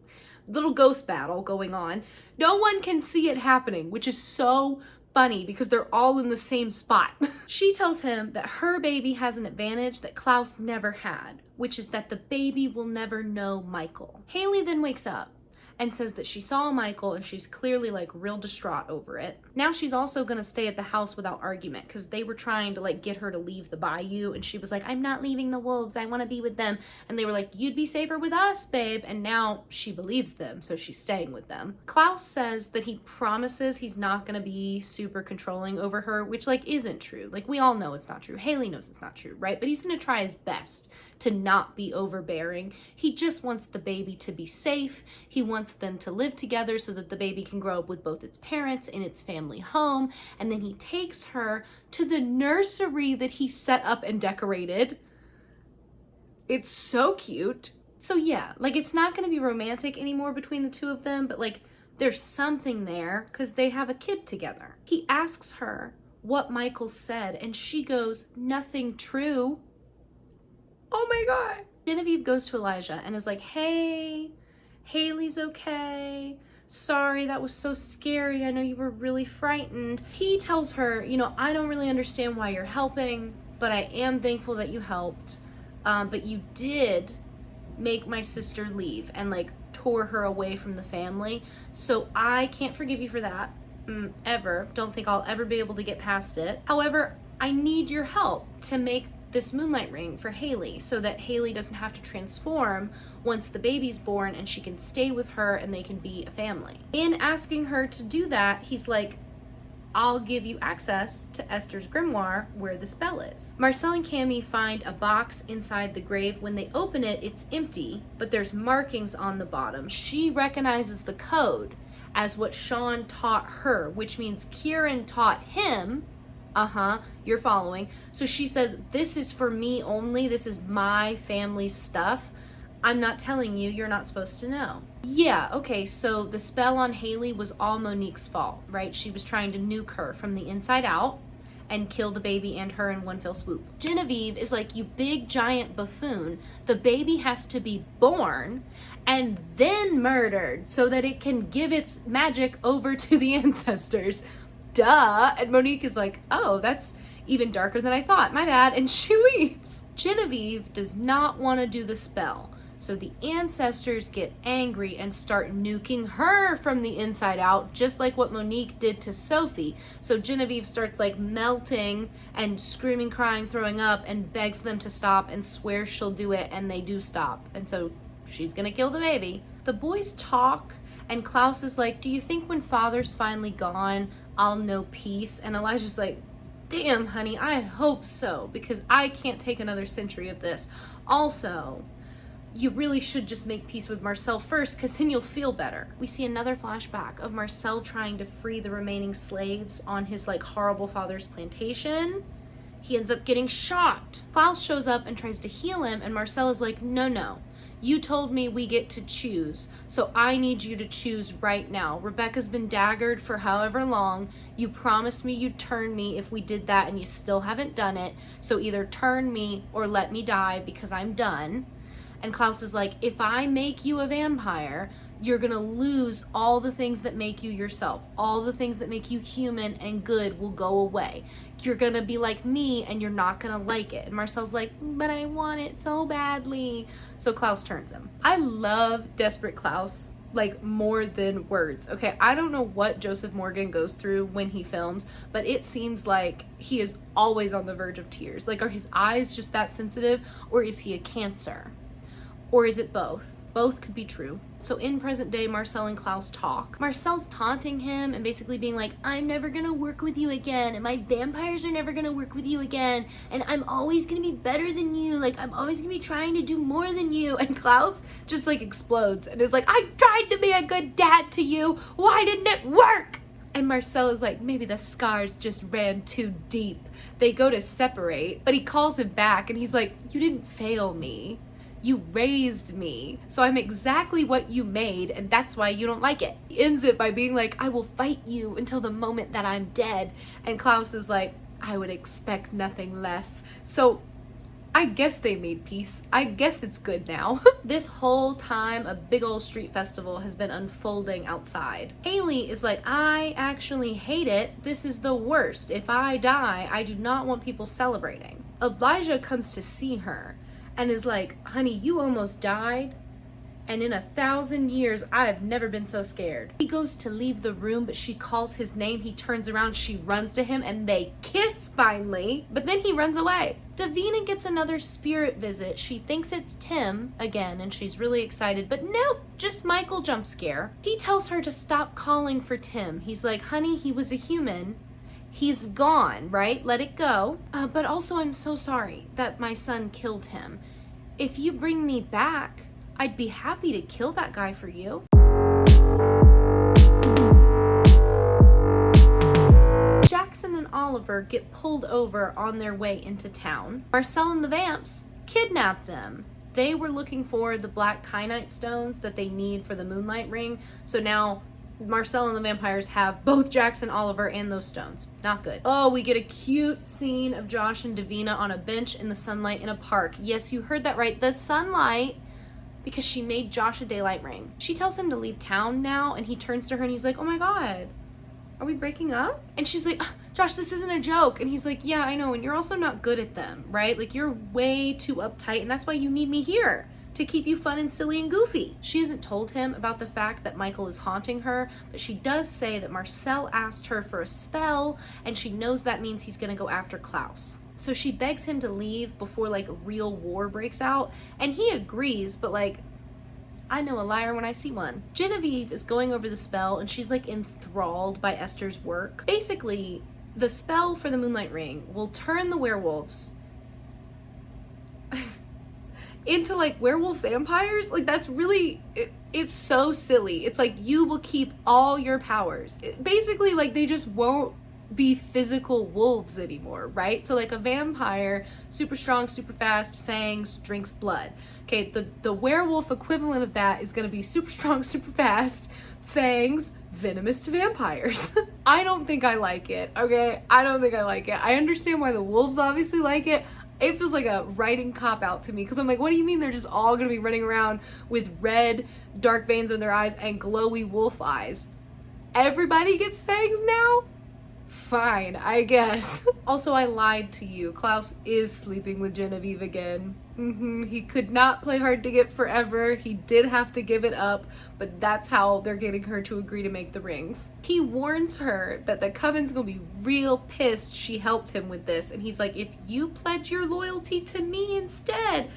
a little ghost battle going on. No one can see it happening, which is so funny because they're all in the same spot. She tells him that her baby has an advantage that Klaus never had, which is that the baby will never know Michael. Haley then wakes up and says that she saw Michael and she's clearly like real distraught over it. Now she's also gonna stay at the house without argument because they were trying to like get her to leave the Bayou, and she was like, I'm not leaving the wolves, I want to be with them. And they were like, you'd be safer with us, babe. And now she believes them, so she's staying with them. Klaus says that he promises he's not gonna be super controlling over her, which like isn't true. Like we all know it's not true. Haley knows it's not true, right? But he's gonna try his best to not be overbearing. He just wants the baby to be safe. He wants them to live together so that the baby can grow up with both its parents in its family home. And then he takes her to the nursery that he set up and decorated. It's so cute. So yeah, like it's not gonna be romantic anymore between the two of them, but like there's something there because they have a kid together. He asks her what Michael said and she goes, nothing true. Oh my God. Genevieve goes to Elijah and is like, hey, Haley's okay. Sorry, that was so scary. I know you were really frightened. He tells her, you know, I don't really understand why you're helping, but I am thankful that you helped. But you did make my sister leave and like tore her away from the family. So I can't forgive you for that, ever. Don't think I'll ever be able to get past it. However, I need your help to make this moonlight ring for Haley so that Haley doesn't have to transform once the baby's born and she can stay with her and they can be a family. In asking her to do that, he's like, I'll give you access to Esther's grimoire where the spell is. Marcel and Cammy find a box inside the grave. When they open it, it's empty, but there's markings on the bottom. She recognizes the code as what Sean taught her, which means Kieran taught him. You're following. So she says, this is for me only. This is my family stuff. I'm not telling you. You're not supposed to know. Yeah, okay, so the spell on Haley was all Monique's fault, right? She was trying to nuke her from the inside out and kill the baby and her in one fell swoop. Genevieve is like, you big giant buffoon. The baby has to be born and then murdered so that it can give its magic over to the ancestors. Duh. And Monique is like, oh, that's even darker than I thought. My bad. And she leaves. Genevieve does not want to do the spell. So the ancestors get angry and start nuking her from the inside out, just like what Monique did to Sophie. So Genevieve starts like melting and screaming, crying, throwing up, and begs them to stop and swears she'll do it, and they do stop. And so she's gonna kill the baby. The boys talk, and Klaus is like, do you think when father's finally gone, I'll know peace? And Elijah's like, damn, honey, I hope so, because I can't take another century of this. Also, you really should just make peace with Marcel first, because then you'll feel better. We see another flashback of Marcel trying to free the remaining slaves on his like horrible father's plantation. He ends up getting shot. Klaus shows up and tries to heal him, and Marcel is like, no. You told me we get to choose, so I need you to choose right now. Rebecca's been daggered for however long. You promised me you'd turn me if we did that, and you still haven't done it. So either turn me or let me die because I'm done. And Klaus is like, if I make you a vampire, you're gonna lose all the things that make you yourself. All the things that make you human and good will go away. You're gonna be like me and you're not gonna like it. And Marcel's like, but I want it so badly. So Klaus turns him. I love Desperate Klaus, like more than words. Okay, I don't know what Joseph Morgan goes through when he films, but it seems like he is always on the verge of tears. Like, are his eyes just that sensitive, or is he a cancer? Or is it both? Both could be true. So in present day, Marcel and Klaus talk. Marcel's taunting him and basically being like, I'm never gonna work with you again, and my vampires are never gonna work with you again, and I'm always gonna be better than you, like I'm always gonna be trying to do more than you. And Klaus just like explodes and is like, I tried to be a good dad to you, why didn't it work? And Marcel is like, maybe the scars just ran too deep. They go to separate, but he calls him back and he's like, you didn't fail me. You raised me, so I'm exactly what you made, and that's why you don't like it. He ends it by being like, I will fight you until the moment that I'm dead. And Klaus is like, I would expect nothing less. So I guess they made peace. I guess it's good now. This whole time, a big old street festival has been unfolding outside. Haley is like, I actually hate it. This is the worst. If I die, I do not want people celebrating. Elijah comes to see her and is like, honey, you almost died and in 1,000 years, I have never been so scared. He goes to leave the room, but she calls his name. He turns around, she runs to him, and they kiss finally, but then he runs away. Davina gets another spirit visit. She thinks it's Tim again, and she's really excited, but nope, just Michael jump scare. He tells her to stop calling for Tim. He's like, honey, he was a human. He's gone, right? Let it go. But also, I'm so sorry that my son killed him. If you bring me back, I'd be happy to kill that guy for you. Jackson and Oliver get pulled over on their way into town. Marcel and the Vamps kidnap them. They were looking for the black kyanite stones that they need for the moonlight ring. So now Marcel and the vampires have both Jackson, Oliver, and those stones. Not good. Oh, we get a cute scene of Josh and Davina on a bench in the sunlight in a park. Yes, you heard that right. The sunlight, because she made Josh a daylight ring. She tells him to leave town now, and he turns to her and he's like, oh my God, are we breaking up? And she's like, Josh, this isn't a joke. And he's like, yeah, I know, and you're also not good at them, right? Like, you're way too uptight, and that's why you need me here, to keep you fun and silly and goofy. She hasn't told him about the fact that Michael is haunting her, but she does say that Marcel asked her for a spell, and she knows that means he's gonna go after Klaus. So she begs him to leave before like a real war breaks out, and he agrees, but like, I know a liar when I see one. Genevieve is going over the spell, and she's like enthralled by Esther's work. Basically, the spell for the Moonlight Ring will turn the werewolves into like werewolf vampires. Like, that's really, it's so silly. It's like, you will keep all your powers. Basically, like, they just won't be physical wolves anymore, right? So like a vampire, super strong, super fast, fangs, drinks blood. Okay, the werewolf equivalent of that is gonna be super strong, super fast, fangs, venomous to vampires. I don't think I like it, okay? I don't think I like it. I understand why the wolves obviously like it. It feels like a writing cop-out to me, because I'm like, what do you mean they're just all gonna be running around with red, dark veins in their eyes and glowy wolf eyes? Everybody gets fangs now? Fine, I guess. Also, I lied to you. Klaus is sleeping with Genevieve again. He could not play hard to get forever. He did have to give it up, but that's how they're getting her to agree to make the rings. He warns her that the Coven's gonna be real pissed she helped him with this, and he's like, if you pledge your loyalty to me instead,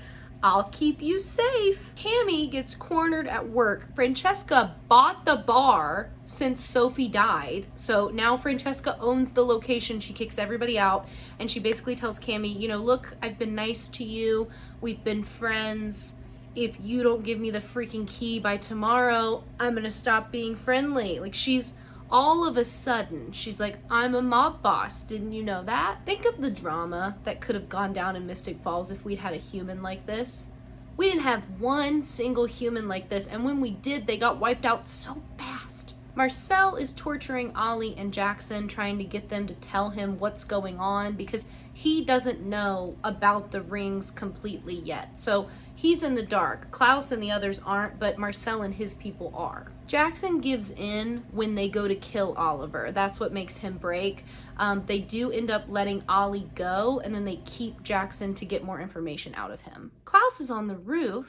I'll keep you safe. Cammy gets cornered at work. Francesca bought the bar since Sophie died. So now Francesca owns the location. She kicks everybody out, and she basically tells Cammy, you know, look, I've been nice to you. We've been friends. If you don't give me the freaking key by tomorrow, I'm gonna stop being friendly. Like, she's all of a sudden, she's like, I'm a mob boss. Didn't you know that? Think of the drama that could have gone down in Mystic Falls if we'd had a human like this. We didn't have one single human like this, and when we did, they got wiped out so fast. Marcel is torturing Ollie and Jackson, trying to get them to tell him what's going on, because he doesn't know about the rings completely yet. So he's in the dark. Klaus and the others aren't, but Marcel and his people are. Jackson gives in when they go to kill Oliver. That's what makes him break. They do end up letting Ollie go, and then they keep Jackson to get more information out of him. Klaus is on the roof.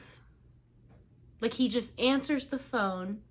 Like, he just answers the phone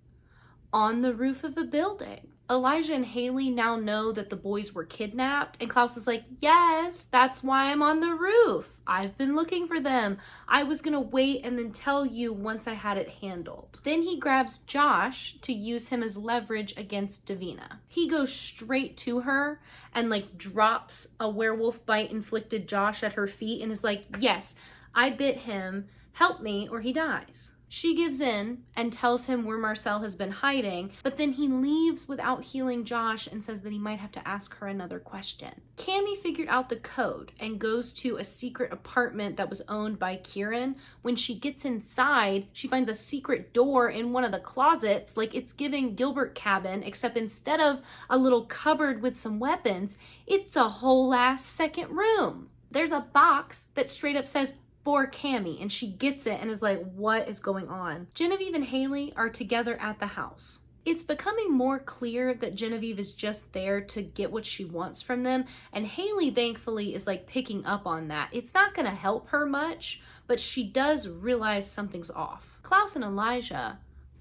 on the roof of a building. Elijah and Haley now know that the boys were kidnapped, and Klaus is like, yes, that's why I'm on the roof. I've been looking for them. I was gonna wait and then tell you once I had it handled. Then he grabs Josh to use him as leverage against Davina. He goes straight to her and like drops a werewolf bite inflicted Josh at her feet and is like, yes, I bit him. Help me or he dies. She gives in and tells him where Marcel has been hiding, but then he leaves without healing Josh and says that he might have to ask her another question. Cammy figured out the code and goes to a secret apartment that was owned by Kieran. When she gets inside, she finds a secret door in one of the closets, like it's giving Gilbert Cabin, except instead of a little cupboard with some weapons, it's a whole ass second room. There's a box that straight up says, for Cammy, and she gets it and is like, what is going on? Genevieve and Haley are together at the house. It's becoming more clear that Genevieve is just there to get what she wants from them, and Haley thankfully is like picking up on that. It's not gonna help her much, but she does realize something's off. Klaus and Elijah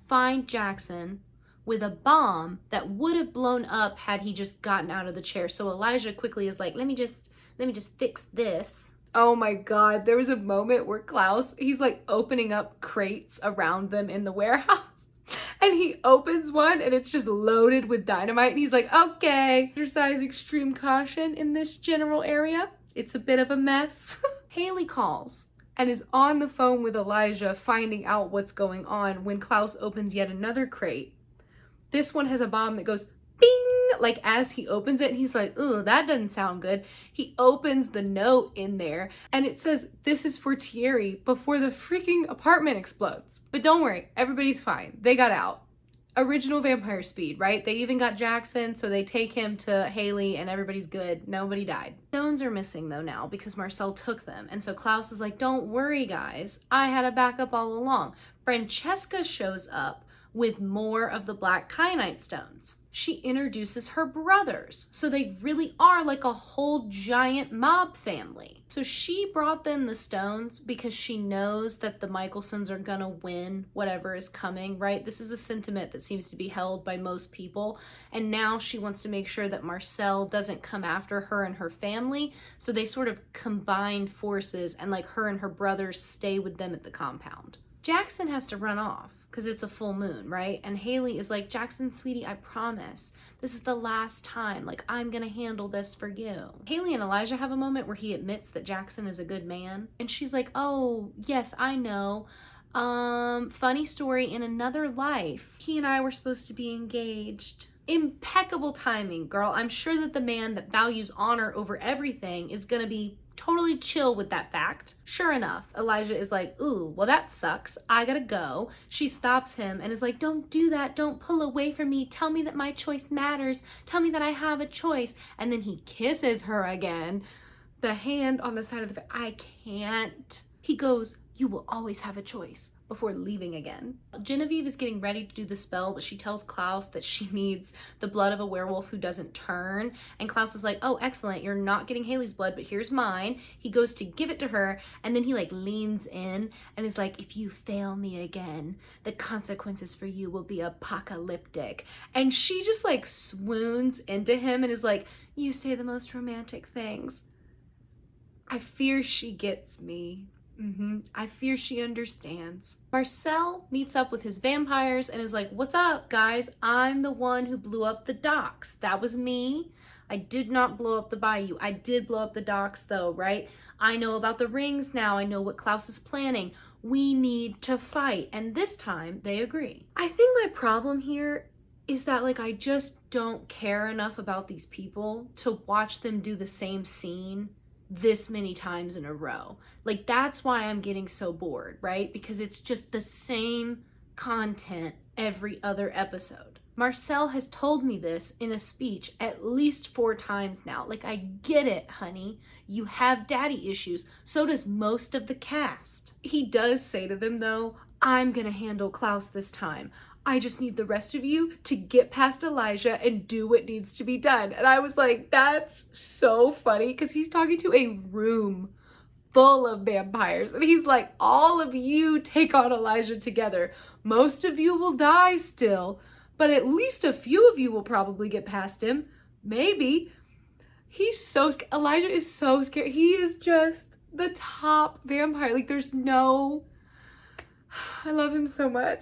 find Jackson with a bomb that would have blown up had he just gotten out of the chair. So Elijah quickly is like, let me just fix this. Oh my God, there was a moment where Klaus, he's like opening up crates around them in the warehouse. And he opens one and it's just loaded with dynamite. And he's like, okay, exercise extreme caution in this general area. It's a bit of a mess. Haley calls and is on the phone with Elijah finding out what's going on when Klaus opens yet another crate. This one has a bomb that goes bing, like as he opens it, and he's like, ooh, that doesn't sound good. He opens the note in there and it says, this is for Thierry, before the freaking apartment explodes. But don't worry, everybody's fine. They got out. Original vampire speed, right? They even got Jackson, so they take him to Haley and everybody's good. Nobody died. Stones are missing though now because Marcel took them. And so Klaus is like, don't worry guys, I had a backup all along. Francesca shows up with more of the black kyanite stones. She introduces her brothers. So they really are like a whole giant mob family. So she brought them the stones because she knows that the Michelsons are gonna win whatever is coming, right? This is a sentiment that seems to be held by most people. And now she wants to make sure that Marcel doesn't come after her and her family. So they sort of combine forces and like her and her brothers stay with them at the compound. Jackson has to run off because it's a full moon, right? And Haley is like, Jackson, sweetie, I promise. This is the last time. Like, I'm gonna handle this for you. Haley and Elijah have a moment where he admits that Jackson is a good man. And she's like, oh, yes, I know. Funny story, in another life, he and I were supposed to be engaged. Impeccable timing, girl. I'm sure that the man that values honor over everything is gonna be totally chill with that fact. Sure enough, Elijah is like, ooh, well that sucks. I gotta go. She stops him and is like, don't do that. Don't pull away from me. Tell me that my choice matters. Tell me that I have a choice. And then he kisses her again. The hand on the side of the, I can't. He goes, you will always have a choice, before leaving again. Genevieve is getting ready to do the spell, but she tells Klaus that she needs the blood of a werewolf who doesn't turn. And Klaus is like, oh, excellent. You're not getting Haley's blood, but here's mine. He goes to give it to her, and then he like leans in and is like, if you fail me again, the consequences for you will be apocalyptic. And she just like swoons into him and is like, you say the most romantic things. I fear she gets me. I fear she understands. Marcel meets up with his vampires and is like, what's up, guys? I'm the one who blew up the docks. That was me. I did not blow up the Bayou. I did blow up the docks though, right? I know about the rings now. I know what Klaus is planning. We need to fight. And this time they agree. I think my problem here is that like I just don't care enough about these people to watch them do the same scene this many times in a row. Like that's why I'm getting so bored, right? Because it's just the same content every other episode. Marcel has told me this in a speech at least 4 times now. Like, I get it, honey. You have daddy issues. So does most of the cast. He does say to them though, I'm gonna handle Klaus this time. I just need the rest of you to get past Elijah and do what needs to be done. And I was like, that's so funny because he's talking to a room full of vampires. And he's like, all of you take on Elijah together. Most of you will die still, but at least a few of you will probably get past him. Maybe. He's so scared. Elijah is so scared. He is just the top vampire. Like, there's no... I love him so much.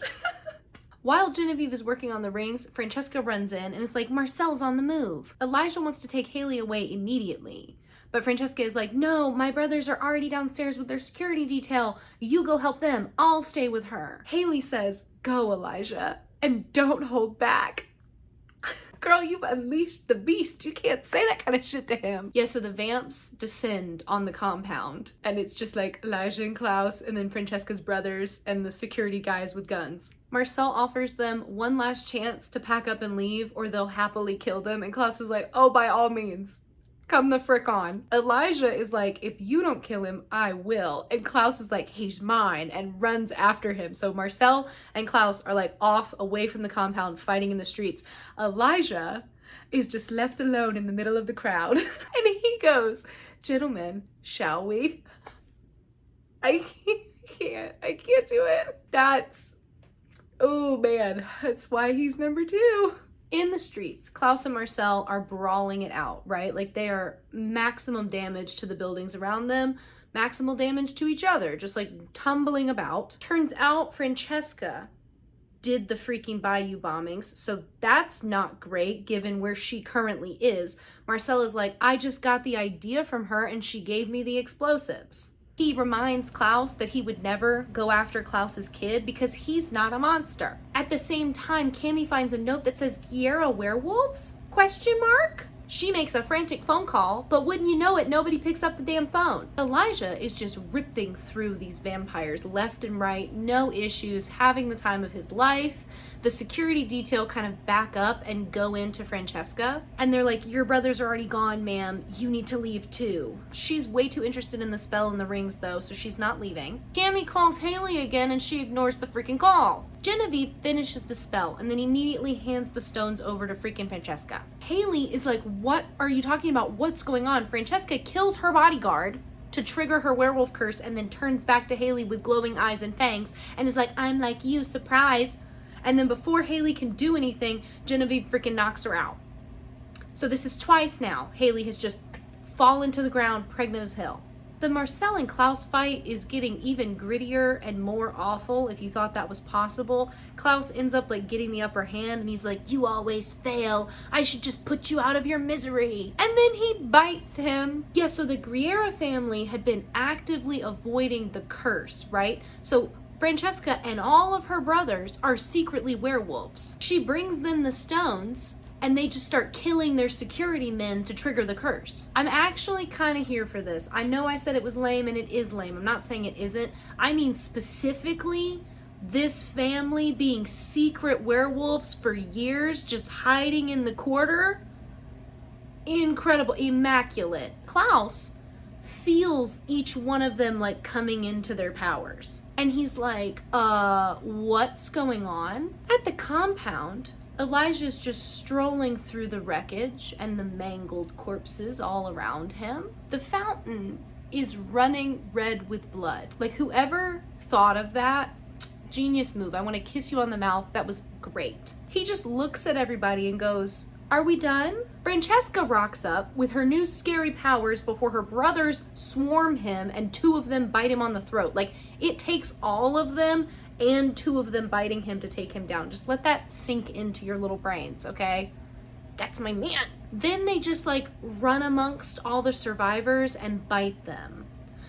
While Genevieve is working on the rings, Francesca runs in and is like, Marcel's on the move. Elijah wants to take Haley away immediately. But Francesca is like, no, my brothers are already downstairs with their security detail. You go help them. I'll stay with her. Haley says, go, Elijah, and don't hold back. Girl, you've unleashed the beast. You can't say that kind of shit to him. Yeah, so the vamps descend on the compound. And it's just like Elijah and Klaus and then Francesca's brothers and the security guys with guns. Marcel offers them one last chance to pack up and leave or they'll happily kill them. And Klaus is like, oh, by all means, come the frick on. Elijah is like, if you don't kill him, I will. And Klaus is like, he's mine, and runs after him. So Marcel and Klaus are like off away from the compound fighting in the streets. Elijah is just left alone in the middle of the crowd. And he goes, gentlemen, shall we? I I can't do it. Oh man, that's why he's number 2. In the streets, Klaus and Marcel are brawling it out, right? Like they are maximum damage to the buildings around them, maximal damage to each other, just like tumbling about. Turns out Francesca did the freaking Bayou bombings, so that's not great given where she currently is. Marcel is like, I just got the idea from her and she gave me the explosives. He reminds Klaus that he would never go after Klaus's kid because he's not a monster. At the same time, Cammy finds a note that says, Guerra werewolves? Question mark? She makes a frantic phone call, but wouldn't you know it, nobody picks up the damn phone. Elijah is just ripping through these vampires left and right, no issues, having the time of his life. The security detail kind of back up and go into Francesca, and they're like, your brothers are already gone, ma'am. You need to leave too. She's way too interested in the spell and the rings though, so she's not leaving. Cammy calls Haley again and she ignores the freaking call. Genevieve finishes the spell and then immediately hands the stones over to freaking Francesca. Haley is like, what are you talking about? What's going on? Francesca kills her bodyguard to trigger her werewolf curse and then turns back to Haley with glowing eyes and fangs and is like, I'm like you, surprise. And then before Haley can do anything, Genevieve freaking knocks her out. So this is twice now. Haley has just fallen to the ground, pregnant as hell. The Marcel and Klaus fight is getting even grittier and more awful if you thought that was possible. Klaus ends up like getting the upper hand and he's like, you always fail. I should just put you out of your misery. And then he bites him. Yeah, so the Guerra family had been actively avoiding the curse, right? So Francesca and all of her brothers are secretly werewolves. She brings them the stones and they just start killing their security men to trigger the curse. I'm actually kind of here for this. I know I said it was lame and it is lame. I'm not saying it isn't. I mean specifically this family being secret werewolves for years, just hiding in the quarter. Incredible, immaculate. Klaus feels each one of them like coming into their powers. And he's like, what's going on? At the compound, Elijah's just strolling through the wreckage and the mangled corpses all around him. The fountain is running red with blood. Like whoever thought of that, genius move. I want to kiss you on the mouth. That was great. He just looks at everybody and goes, are we done? Francesca rocks up with her new scary powers before her brothers swarm him and 2 of them bite him on the throat. Like, it takes all of them and 2 of them biting him to take him down. Just let that sink into your little brains, okay? That's my man. Then they just like run amongst all the survivors and bite them.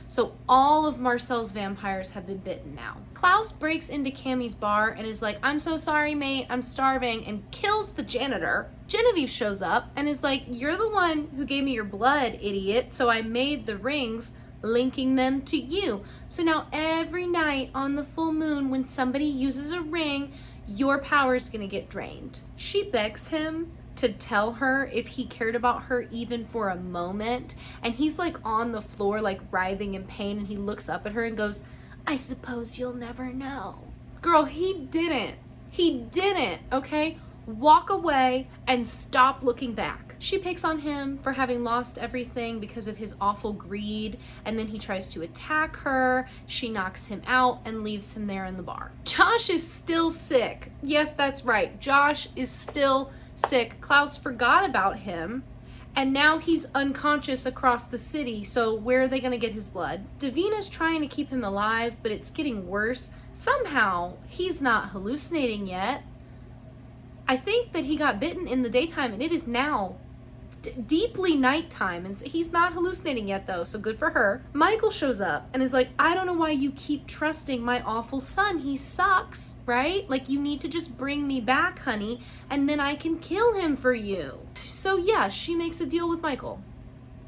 So all of Marcel's vampires have been bitten now. Klaus breaks into Cammy's bar and is like, I'm so sorry, mate, I'm starving, and kills the janitor. Genevieve shows up and is like, you're the one who gave me your blood, idiot, so I made the rings linking them to you. So now every night on the full moon when somebody uses a ring, your power is gonna get drained. She begs him to tell her if he cared about her even for a moment, and he's like on the floor like writhing in pain, and he looks up at her and goes, I suppose you'll never know. Girl, he didn't, okay? Walk away and stop looking back. She picks on him for having lost everything because of his awful greed, and then he tries to attack her. She knocks him out and leaves him there in the bar. Josh is still sick. Yes, that's right, Josh is still sick. Klaus forgot about him and now he's unconscious across the city, so where are they gonna get his blood? Davina's trying to keep him alive, but it's getting worse. Somehow he's not hallucinating yet. I think that he got bitten in the daytime and it is now deeply nighttime, and he's not hallucinating yet though, so good for her. Michael shows up and is like, I don't know why you keep trusting my awful son. He sucks, right? Like, you need to just bring me back, honey, and then I can kill him for you. So yeah, she makes a deal with Michael.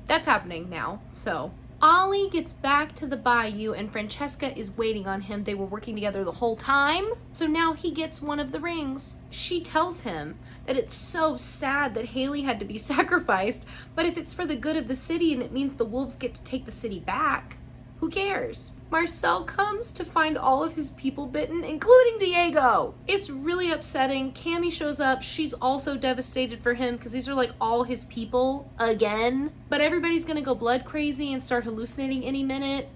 That's happening now. So Ollie gets back to the Bayou and Francesca is waiting on him. They were working together the whole time. So now he gets one of the rings. She tells him that it's so sad that Haley had to be sacrificed, but if it's for the good of the city and it means the wolves get to take the city back, who cares? Marcel comes to find all of his people bitten, including Diego. It's really upsetting. Cammy shows up. She's also devastated for him because these are like all his people again. But everybody's gonna go blood crazy and start hallucinating any minute.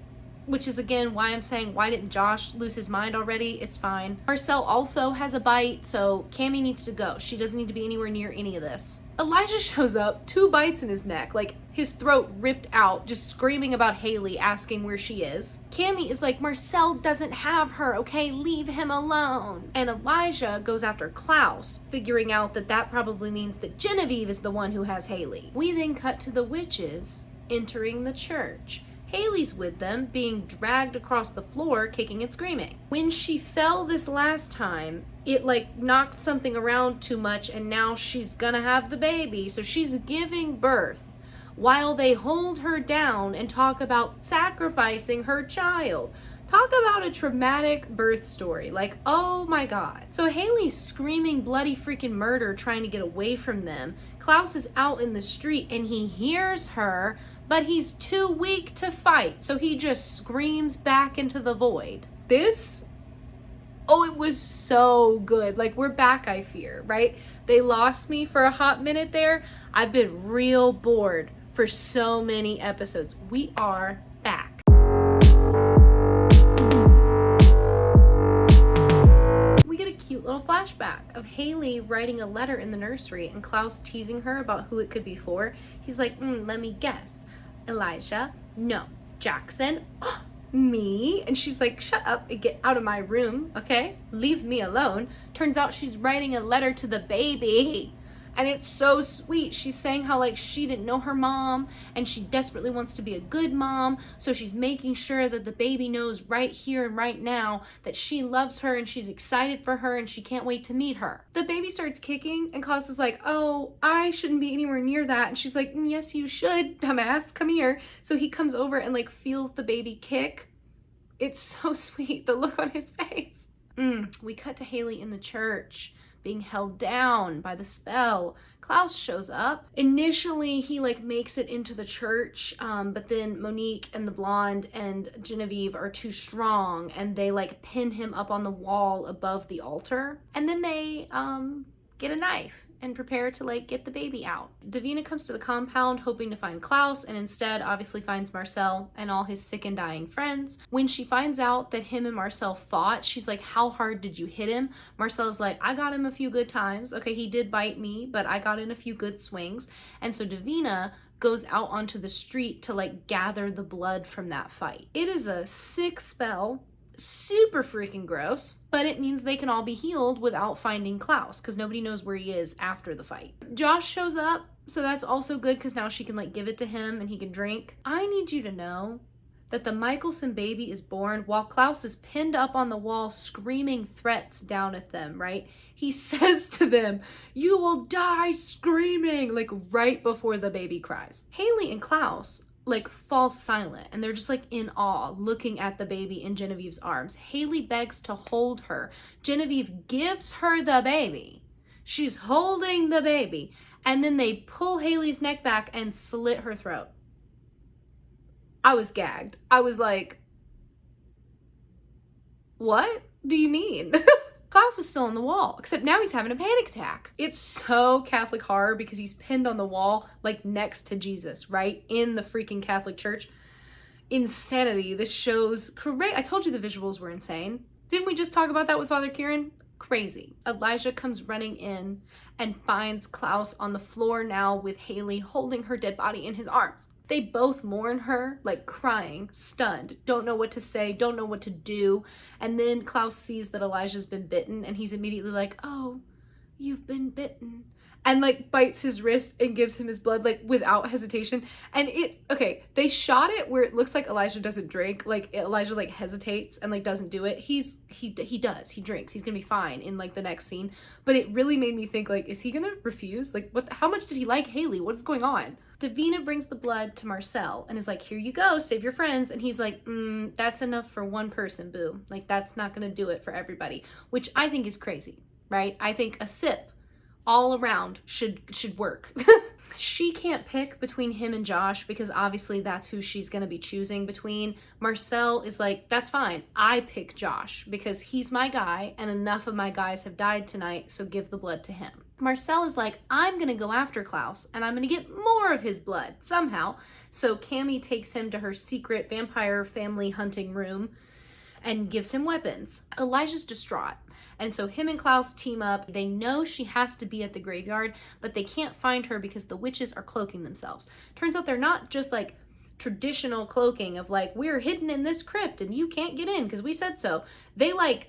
which is again why I'm saying, why didn't Josh lose his mind already? It's fine. Marcel also has a bite, so Cammy needs to go. She doesn't need to be anywhere near any of this. Elijah shows up, 2 bites in his neck, like his throat ripped out, just screaming about Haley, asking where she is. Cammy is like, Marcel doesn't have her, okay? Leave him alone. And Elijah goes after Klaus, figuring out that that probably means that Genevieve is the one who has Haley. We then cut to the witches entering the church. Haley's with them, being dragged across the floor, kicking and screaming. When she fell this last time, it like knocked something around too much, and now she's gonna have the baby. So she's giving birth while they hold her down and talk about sacrificing her child. Talk about a traumatic birth story. Like, oh my God. So Haley's screaming bloody freaking murder, trying to get away from them. Klaus is out in the street and he hears her, but he's too weak to fight, so he just screams back into the void. This, oh, it was so good. Like, we're back, I fear, right? They lost me for a hot minute there. I've been real bored for so many episodes. We are back. We get a cute little flashback of Haley writing a letter in the nursery and Klaus teasing her about who it could be for. He's like, let me guess. Elijah, no. Jackson, me. And she's like, shut up and get out of my room, okay? Leave me alone. Turns out she's writing a letter to the baby. And it's so sweet. She's saying how like she didn't know her mom and she desperately wants to be a good mom. So she's making sure that the baby knows right here and right now that she loves her and she's excited for her and she can't wait to meet her. The baby starts kicking and Klaus is like, oh, I shouldn't be anywhere near that. And she's like, yes, you should, dumbass, come here. So he comes over and like feels the baby kick. It's so sweet, the look on his face. We cut to Haley in the church, being held down by the spell. Klaus shows up. Initially, he like makes it into the church, but then Monique and the blonde and Genevieve are too strong and they like pin him up on the wall above the altar. And then they get a knife and prepare to like get the baby out. Davina comes to the compound hoping to find Klaus and instead obviously finds Marcel and all his sick and dying friends. When she finds out that him and Marcel fought, she's like, how hard did you hit him? Marcel's like, I got him a few good times. Okay, he did bite me, but I got in a few good swings. And so Davina goes out onto the street to like gather the blood from that fight. It is a sick spell. Super freaking gross, but it means they can all be healed without finding Klaus because nobody knows where he is after the fight. Josh shows up, so that's also good because now she can like give it to him and he can drink. I need you to know that the Michelson baby is born while Klaus is pinned up on the wall screaming threats down at them, right? He says to them, you will die screaming, like right before the baby cries. Haley and Klaus like fall silent and they're just like in awe looking at the baby in Genevieve's arms. Haley begs to hold her. Genevieve gives her the baby. She's holding the baby and then they pull Haley's neck back and slit her throat. I was gagged. I was like, what do you mean? Klaus is still on the wall, except now he's having a panic attack. It's so Catholic horror because he's pinned on the wall, like next to Jesus, right? In the freaking Catholic Church. Insanity. This show's great. I told you the visuals were insane. Didn't we just talk about that with Father Kieran? Crazy. Elijah comes running in and finds Klaus on the floor now with Haley holding her dead body in his arms. They both mourn her, like crying, stunned, don't know what to say, don't know what to do. And then Klaus sees that Elijah's been bitten and he's immediately like, oh, you've been bitten. And like bites his wrist and gives him his blood like without hesitation. And okay, they shot it where it looks like Elijah doesn't drink. Like Elijah like hesitates and like doesn't do it. He does, he drinks, he's gonna be fine in like the next scene. But it really made me think like, is he gonna refuse? Like how much did he like Haley? What is going on? Davina brings the blood to Marcel and is like, here you go, save your friends. And he's like, that's enough for one person, boo. Like that's not gonna do it for everybody, which I think is crazy, right? I think a sip all around should work. She can't pick between him and Josh because obviously that's who she's going to be choosing between. Marcel is like, that's fine. I pick Josh because he's my guy and enough of my guys have died tonight, so give the blood to him. Marcel is like, I'm going to go after Klaus and I'm going to get more of his blood somehow. So Cammy takes him to her secret vampire family hunting room and gives him weapons. Elijah's distraught. And so him and Klaus team up. They know she has to be at the graveyard, but they can't find her because the witches are cloaking themselves. Turns out they're not just like traditional cloaking of like, we're hidden in this crypt and you can't get in because we said so. They like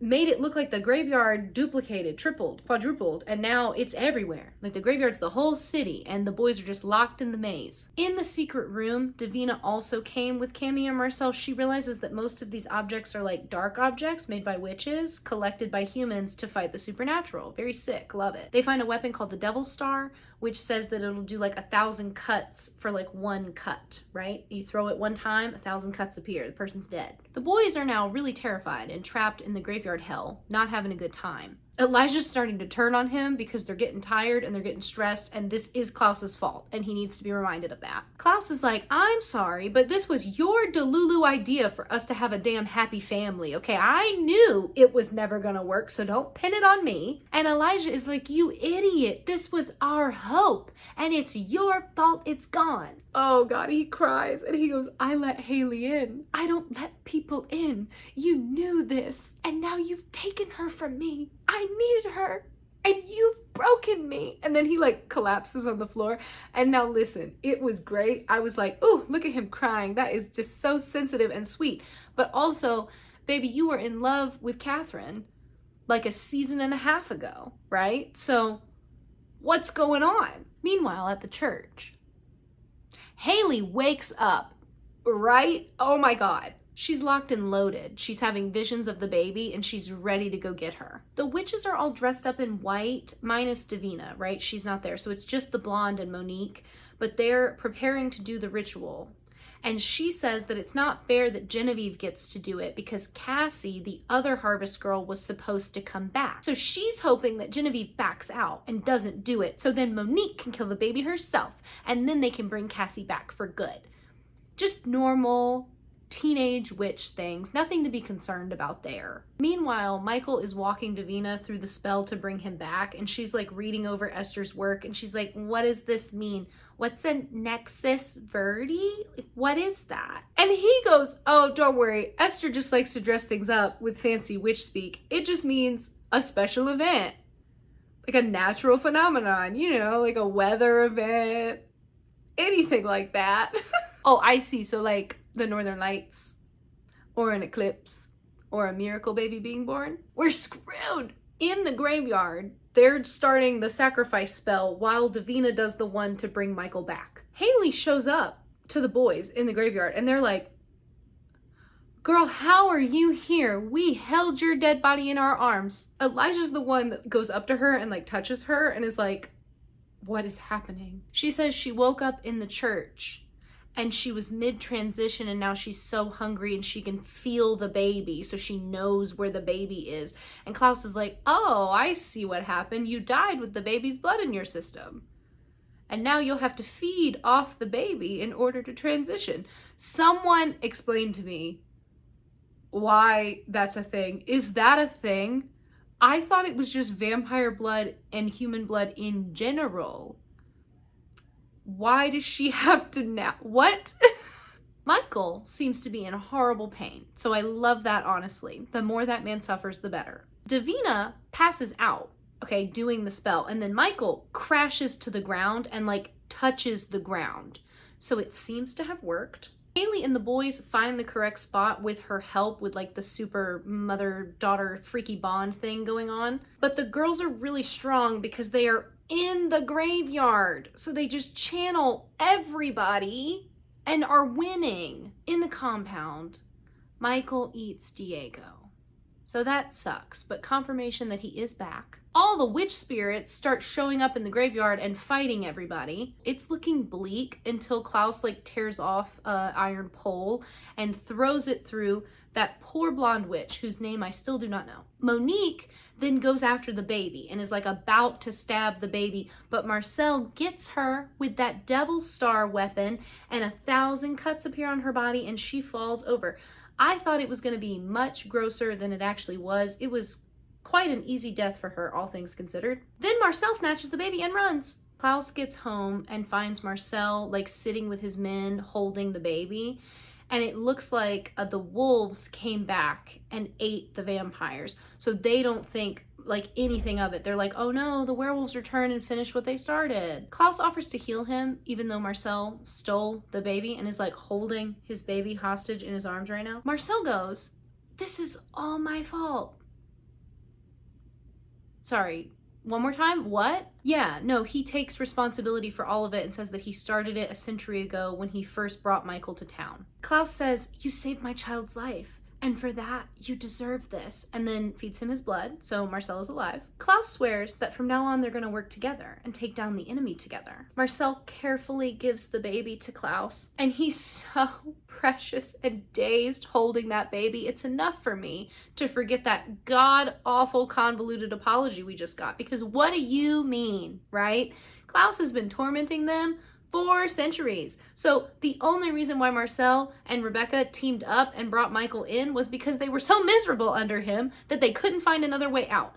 made it look like the graveyard duplicated, tripled, quadrupled, and now it's everywhere. Like the graveyard's the whole city and the boys are just locked in the maze. In the secret room, Davina also came with Cammy and Marcel. She realizes that most of these objects are like dark objects made by witches, collected by humans to fight the supernatural. Very sick, love it. They find a weapon called the Devil's Star, which says that it'll do like 1,000 cuts for like one cut, right? You throw it one time, 1,000 cuts appear, the person's dead. The boys are now really terrified and trapped in the graveyard hell, not having a good time. Elijah's starting to turn on him because they're getting tired and they're getting stressed, and this is Klaus's fault and he needs to be reminded of that. Klaus is like, I'm sorry, but this was your Delulu idea for us to have a damn happy family, okay? I knew it was never gonna work, so don't pin it on me. And Elijah is like, you idiot, this was our hope and it's your fault it's gone. Oh God, he cries and he goes, I let Haley in. I don't let people in. You knew this and now you've taken her from me. I needed her and you've broken me. And then he like collapses on the floor. And now listen, it was great. I was like, oh, look at him crying. That is just so sensitive and sweet. But also, baby, you were in love with Catherine like a season and a half ago, right? So what's going on? Meanwhile, at the church, Haley wakes up, right? Oh my God. She's locked and loaded. She's having visions of the baby and she's ready to go get her. The witches are all dressed up in white, minus Davina, right? She's not there. So it's just the blonde and Monique, but they're preparing to do the ritual. And she says that it's not fair that Genevieve gets to do it because Cassie, the other harvest girl, was supposed to come back. So she's hoping that Genevieve backs out and doesn't do it. So then Monique can kill the baby herself and then they can bring Cassie back for good. Just normal teenage witch things, nothing to be concerned about there. Meanwhile, Michael is walking Davina through the spell to bring him back, and she's like reading over Esther's work, and she's like, what does this mean? What's a nexus verdi? Like, what is that? And he goes, oh, don't worry. Esther just likes to dress things up with fancy witch speak. It just means a special event, like a natural phenomenon, you know, like a weather event, anything like that. Oh, I see. So like the Northern Lights or an eclipse or a miracle baby being born. We're screwed. In the graveyard, they're starting the sacrifice spell while Davina does the one to bring Michael back. Haley shows up to the boys in the graveyard and they're like, girl, how are you here? We held your dead body in our arms. Elijah's the one that goes up to her and like touches her and is like, what is happening? She says she woke up in the church and she was mid-transition and now she's so hungry and she can feel the baby, so she knows where the baby is. And Klaus is like, oh, I see what happened. You died with the baby's blood in your system. And now you'll have to feed off the baby in order to transition. Someone explain to me why that's a thing. Is that a thing? I thought it was just vampire blood and human blood in general. Why does she have to now? What? Michael seems to be in horrible pain, so I love that, honestly. The more that man suffers, the better. Davina passes out, okay, doing the spell, and then Michael crashes to the ground and like touches the ground. So it seems to have worked. Haley and the boys find the correct spot with her help with like the super mother-daughter freaky bond thing going on. But the girls are really strong because they are in the graveyard. So they just channel everybody and are winning. In the compound, Michael eats Diego. So that sucks, but confirmation that he is back. All the witch spirits start showing up in the graveyard and fighting everybody. It's looking bleak until Klaus like tears off an iron pole and throws it through that poor blonde witch whose name I still do not know. Monique then goes after the baby and is like about to stab the baby, but Marcel gets her with that devil's star weapon and 1,000 cuts appear on her body and she falls over. I thought it was going to be much grosser than it actually was. It was quite an easy death for her, all things considered. Then Marcel snatches the baby and runs. Klaus gets home and finds Marcel like sitting with his men holding the baby. And it looks like the wolves came back and ate the vampires. So they don't think like anything of it. They're like, oh no, the werewolves return and finish what they started. Klaus offers to heal him, even though Marcel stole the baby and is like holding his baby hostage in his arms right now. Marcel goes, this is all my fault. Sorry, one more time, what? Yeah, no, he takes responsibility for all of it and says that he started it a century ago when he first brought Michael to town. Klaus says, you saved my child's life, and for that, you deserve this, and then feeds him his blood, so Marcel is alive. Klaus swears that from now on they're gonna work together and take down the enemy together. Marcel carefully gives the baby to Klaus, and he's so precious and dazed holding that baby. It's enough for me to forget that god-awful convoluted apology we just got, because what do you mean, right? Klaus has been tormenting them for centuries. So the only reason why Marcel and Rebecca teamed up and brought Michael in was because they were so miserable under him that they couldn't find another way out.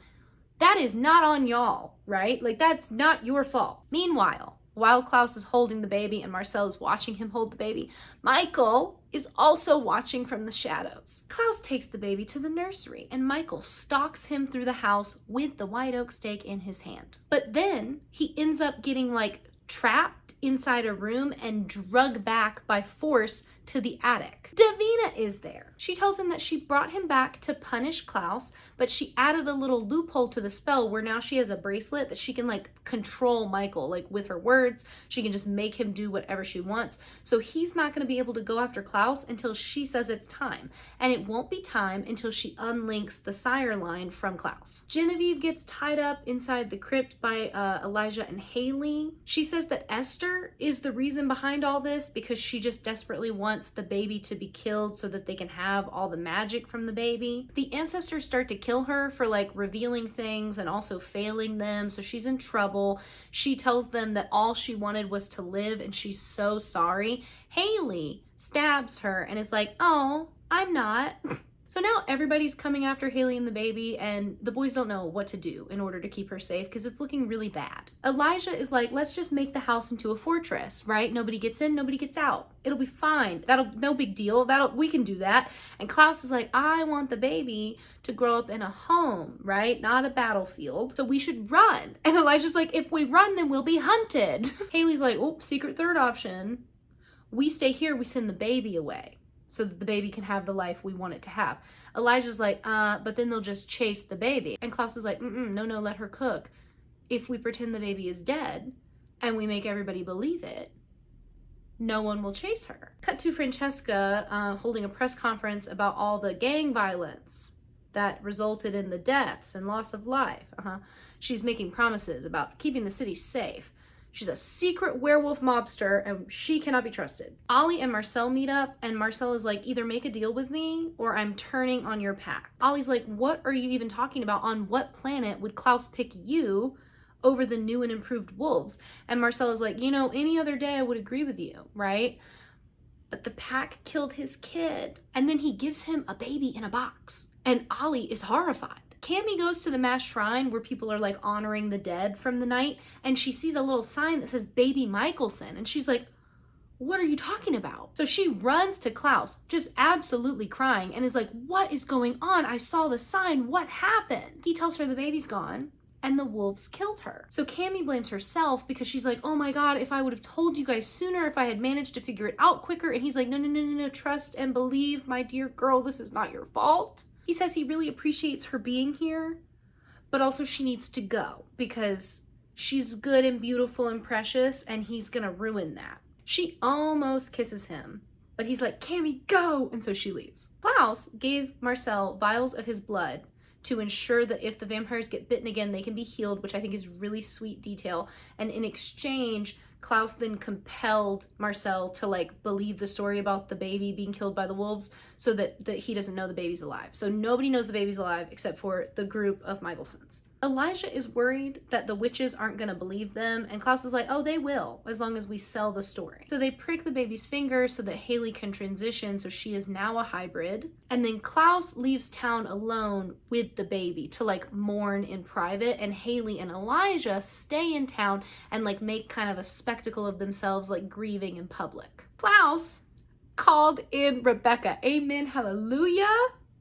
That is not on y'all, right? Like, that's not your fault. Meanwhile, while Klaus is holding the baby and Marcel is watching him hold the baby, Michael is also watching from the shadows. Klaus takes the baby to the nursery and Michael stalks him through the house with the white oak stake in his hand. But then he ends up getting like trapped inside a room and drugged back by force to the attic. Davina is there. She tells him that she brought him back to punish Klaus, but she added a little loophole to the spell where now she has a bracelet that she can like control Michael, like with her words. She can just make him do whatever she wants. So he's not going to be able to go after Klaus until she says it's time. And it won't be time until she unlinks the sire line from Klaus. Genevieve gets tied up inside the crypt by Elijah and Haley. She says that Esther is the reason behind all this because she just desperately wants the baby to be killed so that they can have all the magic from the baby. The ancestors start to kill her for like revealing things and also failing them, so she's in trouble. She tells them that all she wanted was to live and she's so sorry. Haley stabs her and is like, oh, I'm not. So now everybody's coming after Haley and the baby, and the boys don't know what to do in order to keep her safe because it's looking really bad. Elijah is like, let's just make the house into a fortress, right? Nobody gets in, nobody gets out. It'll be fine. No big deal. We can do that. And Klaus is like, I want the baby to grow up in a home, right? Not a battlefield. So we should run. And Elijah's like, if we run, then we'll be hunted. Haley's like, oh, secret third option. We stay here, we send the baby away so that the baby can have the life we want it to have. Elijah's like, but then they'll just chase the baby. And Klaus is like, no, let her cook. If we pretend the baby is dead and we make everybody believe it, no one will chase her. Cut to Francesca holding a press conference about all the gang violence that resulted in the deaths and loss of life. She's making promises about keeping the city safe. She's a secret werewolf mobster and she cannot be trusted. Ollie and Marcel meet up and Marcel is like, either make a deal with me or I'm turning on your pack. Ollie's like, what are you even talking about? On what planet would Klaus pick you over the new and improved wolves? And Marcel is like, any other day I would agree with you, right? But the pack killed his kid. And then he gives him a baby in a box. And Ollie is horrified. Cammy goes to the mass shrine where people are like honoring the dead from the night, and she sees a little sign that says Baby Michelson, and she's like, what are you talking about? So she runs to Klaus, just absolutely crying, and is like, what is going on? I saw the sign, what happened? He tells her the baby's gone and the wolves killed her. So Cammy blames herself because she's like, oh my God, if I would have told you guys sooner, if I had managed to figure it out quicker. And he's like, no, trust and believe, my dear girl, this is not your fault. He says he really appreciates her being here, but also she needs to go because she's good and beautiful and precious and he's gonna ruin that. She almost kisses him, but he's like, Cammy, go! And so she leaves. Klaus gave Marcel vials of his blood to ensure that if the vampires get bitten again, they can be healed, which I think is really sweet detail. And in exchange, Klaus then compelled Marcel to like believe the story about the baby being killed by the wolves so that he doesn't know the baby's alive. So nobody knows the baby's alive except for the group of Michelsons. Elijah is worried that the witches aren't going to believe them, and Klaus is like, oh, they will, as long as we sell the story. So they prick the baby's finger so that Haley can transition, so she is now a hybrid. And then Klaus leaves town alone with the baby to like mourn in private, and Haley and Elijah stay in town and like make kind of a spectacle of themselves, like grieving in public. Klaus called in Rebecca. Amen, hallelujah.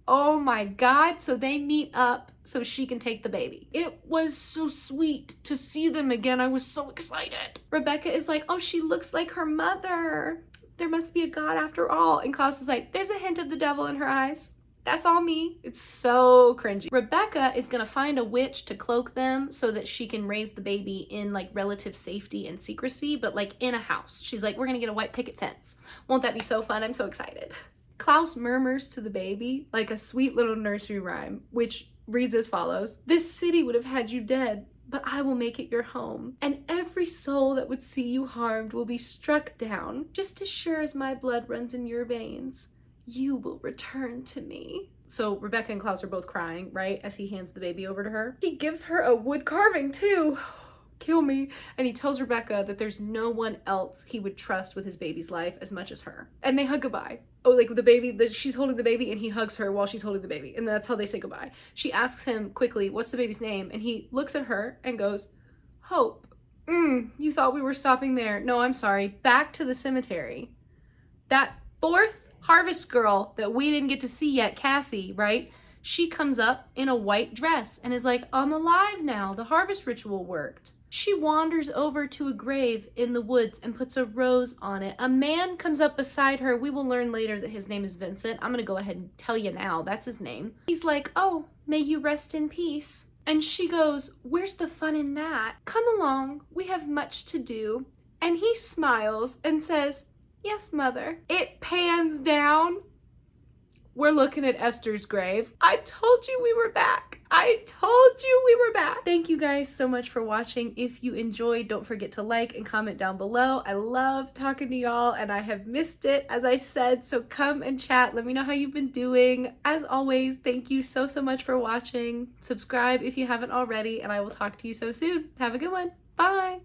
Oh my God. So they meet up so she can take the baby. It was so sweet to see them again. I was so excited. Rebecca is like, oh, she looks like her mother. There must be a God after all. And Klaus is like, there's a hint of the devil in her eyes. That's all me. It's so cringy. Rebecca is gonna find a witch to cloak them so that she can raise the baby in like relative safety and secrecy, but like in a house. She's like, we're gonna get a white picket fence. Won't that be so fun? I'm so excited. Klaus murmurs to the baby like a sweet little nursery rhyme, which reads as follows. This city would have had you dead, but I will make it your home. And every soul that would see you harmed will be struck down. Just as sure as my blood runs in your veins, you will return to me. So Rebecca and Klaus are both crying, right? As he hands the baby over to her. He gives her a wood carving too. Kill me. And he tells Rebecca that there's no one else he would trust with his baby's life as much as her. And they hug goodbye. Oh, like the baby, she's holding the baby and he hugs her while she's holding the baby. And that's how they say goodbye. She asks him quickly, what's the baby's name? And he looks at her and goes, Hope. You thought we were stopping there. No, I'm sorry. Back to the cemetery. That fourth harvest girl that we didn't get to see yet, Cassie, right? She comes up in a white dress and is like, I'm alive now. The harvest ritual worked. She wanders over to a grave in the woods and puts a rose on it. A man comes up beside her. We will learn later that his name is Vincent. I'm gonna go ahead and tell you now, that's his name. He's like, oh, may you rest in peace. And she goes, where's the fun in that? Come along, we have much to do. And he smiles and says, yes, mother. It pans down. We're looking at Esther's grave. I told you we were back. I told you we were back. Thank you guys so much for watching. If you enjoyed, don't forget to like and comment down below. I love talking to y'all and I have missed it, as I said, so come and chat. Let me know how you've been doing. As always, thank you so much for watching. Subscribe if you haven't already, and I will talk to you so soon. Have a good one. Bye.